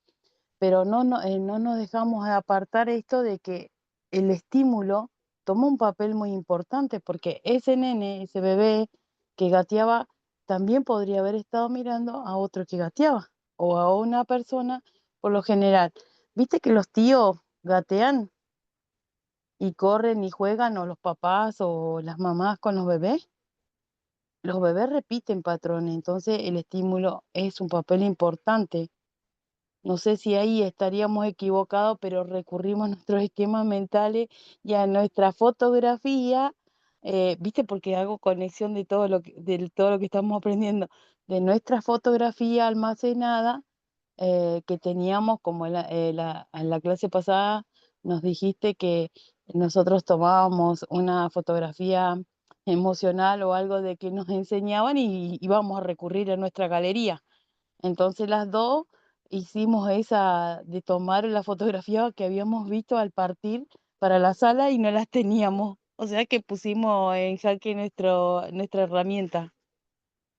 pero no nos dejamos de apartar esto de que el estímulo toma un papel muy importante, porque ese nene, ese bebé que gateaba, también podría haber estado mirando a otro que gateaba, o a una persona, por lo general. ¿Viste que los tíos gatean y corren y juegan, o los papás o las mamás con los bebés? Los bebés repiten patrones, entonces el estímulo es un papel importante. No sé si ahí estaríamos equivocados, pero recurrimos a nuestros esquemas mentales y a nuestra fotografía, ¿viste? Porque hago conexión de todo lo que estamos aprendiendo, de nuestra fotografía almacenada que teníamos, como en la clase pasada nos dijiste que nosotros tomábamos una fotografía emocional o algo de que nos enseñaban y íbamos a recurrir a nuestra galería. Entonces las dos hicimos esa de tomar la fotografía que habíamos visto al partir para la sala y no las teníamos. O sea que pusimos en jaque nuestra herramienta.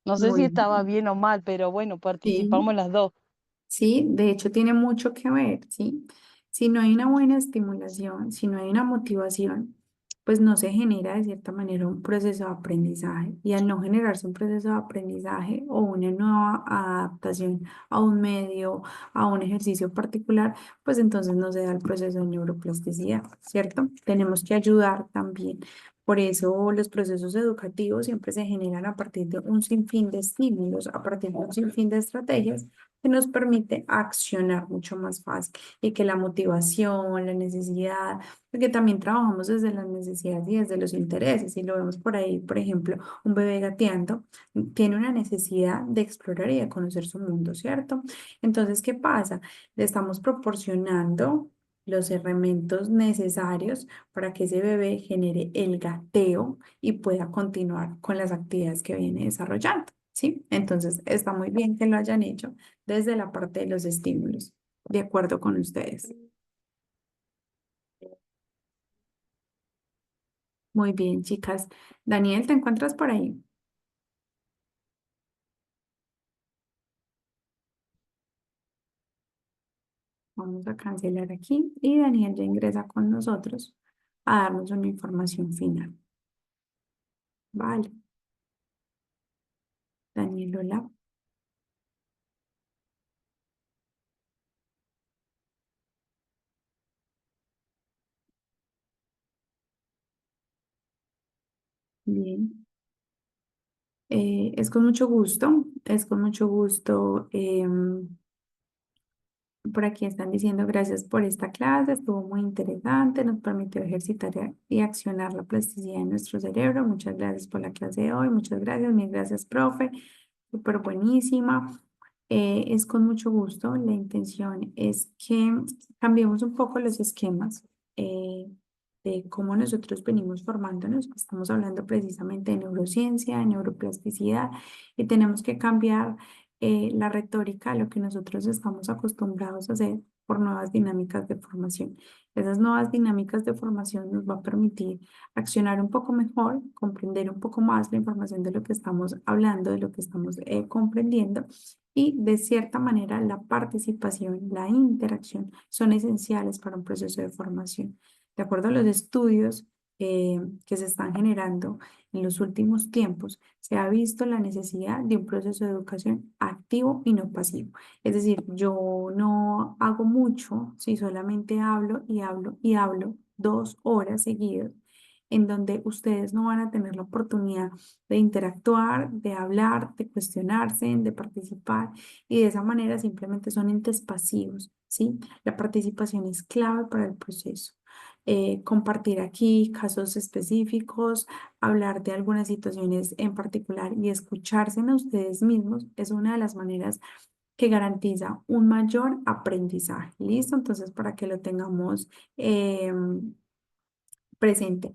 No sé si Muy estaba bien. bien o mal, pero bueno, Sí. participamos las dos. Sí, de hecho tiene mucho que ver, ¿sí? Si no hay una buena estimulación, si no hay una motivación, pues no se genera de cierta manera un proceso de aprendizaje. Y al no generarse un proceso de aprendizaje o una nueva adaptación a un medio, a un ejercicio particular, pues entonces no se da el proceso de neuroplasticidad, ¿cierto? Tenemos que ayudar también. Por eso los procesos educativos siempre se generan a partir de un sinfín de estímulos, a partir de un sinfín de estrategias que nos permite accionar mucho más fácil y que la motivación, la necesidad, porque también trabajamos desde las necesidades y desde los intereses, y lo vemos por ahí, por ejemplo, un bebé gateando tiene una necesidad de explorar y de conocer su mundo, ¿cierto? Entonces, ¿qué pasa? Le estamos proporcionando los elementos necesarios para que ese bebé genere el gateo y pueda continuar con las actividades que viene desarrollando. ¿Sí? Entonces, está muy bien que lo hayan hecho desde la parte de los estímulos. De acuerdo con ustedes. Muy bien, chicas. Daniel, ¿te encuentras por ahí? Vamos a cancelar aquí y Daniel ya ingresa con nosotros a darnos una información final. Vale. Daniel, hola. Bien. Es con mucho gusto, por aquí están diciendo gracias por esta clase, estuvo muy interesante, nos permitió ejercitar y accionar la plasticidad de nuestro cerebro. Muchas gracias por la clase de hoy, muchas gracias, mil gracias, profe, súper buenísima. Es con mucho gusto, la intención es que cambiemos un poco los esquemas de cómo nosotros venimos formándonos. Estamos hablando precisamente de neurociencia, de neuroplasticidad, y tenemos que cambiar la retórica, lo que nosotros estamos acostumbrados a hacer por nuevas dinámicas de formación. Esas nuevas dinámicas de formación nos va a permitir accionar un poco mejor, comprender un poco más la información de lo que estamos hablando, de lo que estamos comprendiendo, y de cierta manera la participación, la interacción son esenciales para un proceso de formación. De acuerdo a los estudios que se están generando en los últimos tiempos, se ha visto la necesidad de un proceso de educación activo y no pasivo. Es decir, yo no hago mucho si solamente hablo y hablo y hablo 2 horas seguidas, en donde ustedes no van a tener la oportunidad de interactuar, de hablar, de cuestionarse, de participar, y de esa manera simplemente son entes pasivos, ¿sí? La participación es clave para el proceso. Compartir aquí casos específicos, hablar de algunas situaciones en particular y escucharse a ustedes mismos es una de las maneras que garantiza un mayor aprendizaje. ¿Listo? Entonces, para que lo tengamos presente.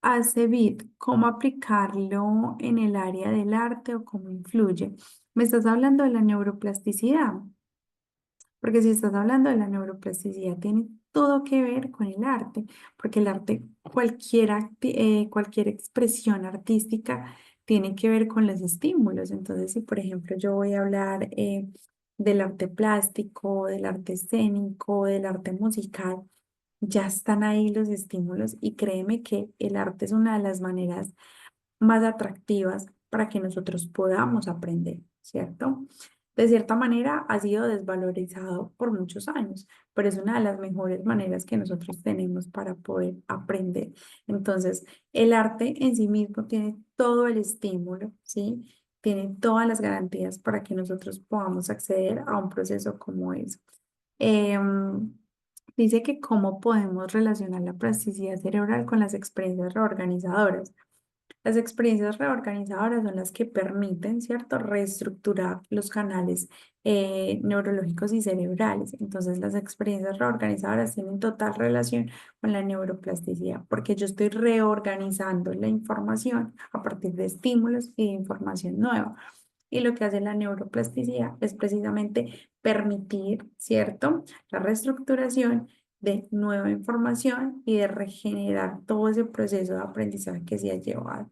Acebit, ¿cómo aplicarlo en el área del arte o cómo influye? ¿Me estás hablando de la neuroplasticidad? Porque si estás hablando de la neuroplasticidad, tiene todo que ver con el arte, porque el arte, cualquier expresión artística tiene que ver con los estímulos. Entonces, si por ejemplo yo voy a hablar del arte plástico, del arte escénico, del arte musical, ya están ahí los estímulos, y créeme que el arte es una de las maneras más atractivas para que nosotros podamos aprender, ¿cierto? De cierta manera ha sido desvalorizado por muchos años, pero es una de las mejores maneras que nosotros tenemos para poder aprender. Entonces, el arte en sí mismo tiene todo el estímulo, ¿sí? Tiene todas las garantías para que nosotros podamos acceder a un proceso como eso. Em, Dice que cómo podemos relacionar la plasticidad cerebral con las experiencias reorganizadoras. Las experiencias reorganizadoras son las que permiten, ¿cierto?, reestructurar los canales neurológicos y cerebrales. Entonces, las experiencias reorganizadoras tienen total relación con la neuroplasticidad, porque yo estoy reorganizando la información a partir de estímulos y de información nueva. Y lo que hace la neuroplasticidad es precisamente permitir, ¿cierto?, la reestructuración de nueva información y de regenerar todo ese proceso de aprendizaje que se ha llevado.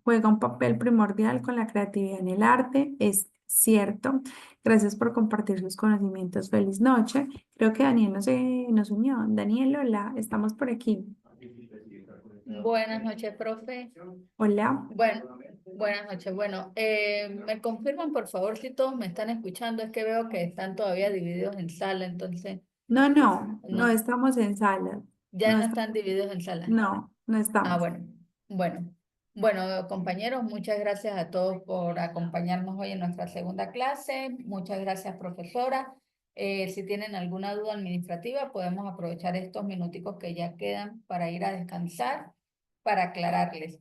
Juega un papel primordial con la creatividad en el arte, es cierto. Gracias por compartir sus conocimientos. Feliz noche. Creo que Daniel nos unió. Daniel, hola, estamos por aquí. Buenas noches, profe. Hola. Bueno, buenas noches. Bueno, ¿me confirman por favor si todos me están escuchando? Es que veo que están todavía divididos en sala, entonces No no, estamos en sala. ya No no estamos, están divididos en sala. no Ah, estamos. bueno. Bueno, compañeros, muchas gracias a todos por acompañarnos hoy en nuestra segunda clase. Muchas gracias, profesora. Si tienen alguna duda administrativa, podemos aprovechar estos minuticos que ya quedan para ir a descansar, para aclararles.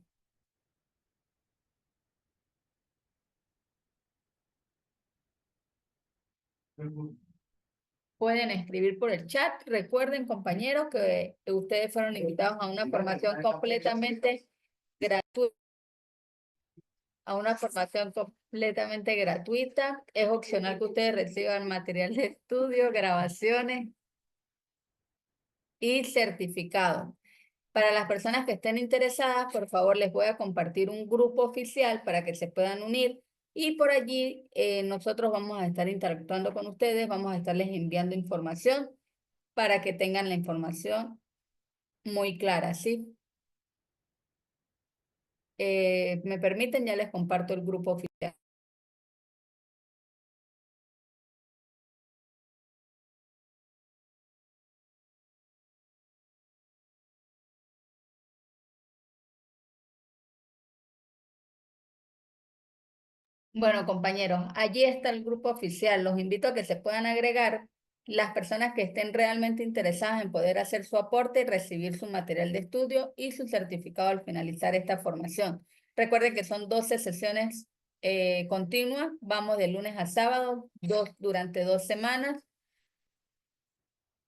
Pueden escribir por el chat. Recuerden, compañeros, que ustedes fueron invitados a una formación completamente gratuita. Es opcional que ustedes reciban material de estudio, grabaciones y certificado. Para las personas que estén interesadas, por favor, les voy a compartir un grupo oficial para que se puedan unir, y por allí nosotros vamos a estar interactuando con ustedes, vamos a estarles enviando información para que tengan la información muy clara, ¿sí? ¿Me permiten? Ya les comparto el grupo oficial. Bueno, compañeros, allí está el grupo oficial. Los invito a que se puedan agregar las personas que estén realmente interesadas en poder hacer su aporte y recibir su material de estudio y su certificado al finalizar esta formación. Recuerden que son 12 sesiones continuas. Vamos de lunes a sábado, durante 2 semanas.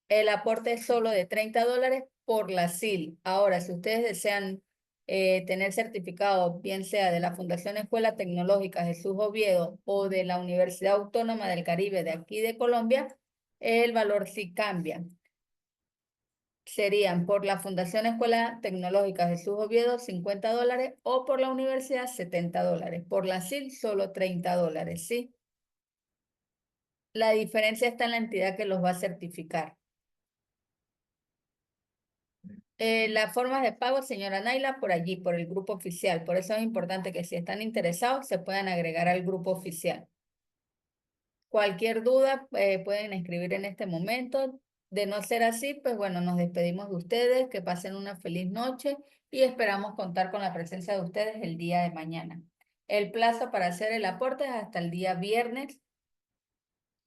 El aporte es solo de $30 por la SIL. Ahora, si ustedes desean tener certificado, bien sea de la Fundación Escuela Tecnológica Jesús Oviedo o de la Universidad Autónoma del Caribe de aquí de Colombia, el valor sí cambia. Serían por la Fundación Escuela Tecnológica Jesús Oviedo $50 o por la universidad $70. Por la SIL solo $30, ¿sí? La diferencia está en la entidad que los va a certificar. Las formas de pago, señora Naila, por allí, por el grupo oficial. Por eso es importante que si están interesados se puedan agregar al grupo oficial. Cualquier duda pueden escribir en este momento. De no ser así, pues bueno, nos despedimos de ustedes, que pasen una feliz noche y esperamos contar con la presencia de ustedes el día de mañana. El plazo para hacer el aporte es hasta el día viernes.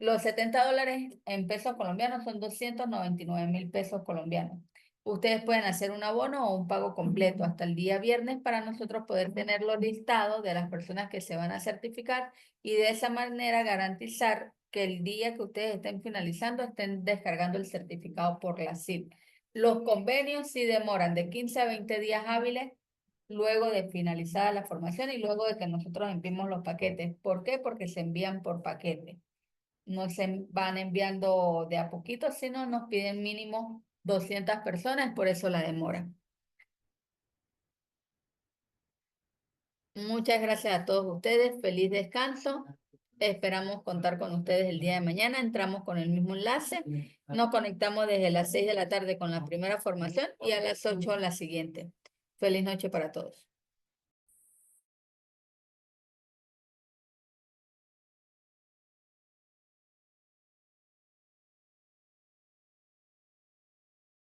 Los $70 en pesos colombianos son 299.000 pesos colombianos. Ustedes pueden hacer un abono o un pago completo hasta el día viernes para nosotros poder tenerlo listado de las personas que se van a certificar y de esa manera garantizar que el día que ustedes estén finalizando estén descargando el certificado por la SIL. Los convenios sí demoran de 15 a 20 días hábiles luego de finalizada la formación y luego de que nosotros enviemos los paquetes. ¿Por qué? Porque se envían por paquete. No se van enviando de a poquito, sino nos piden mínimo 200 personas, por eso la demora. Muchas gracias a todos ustedes, feliz descanso. Esperamos contar con ustedes el día de mañana. Entramos con el mismo enlace. Nos conectamos desde las 6 de la tarde con la primera formación y a las 8 la siguiente. Feliz noche para todos.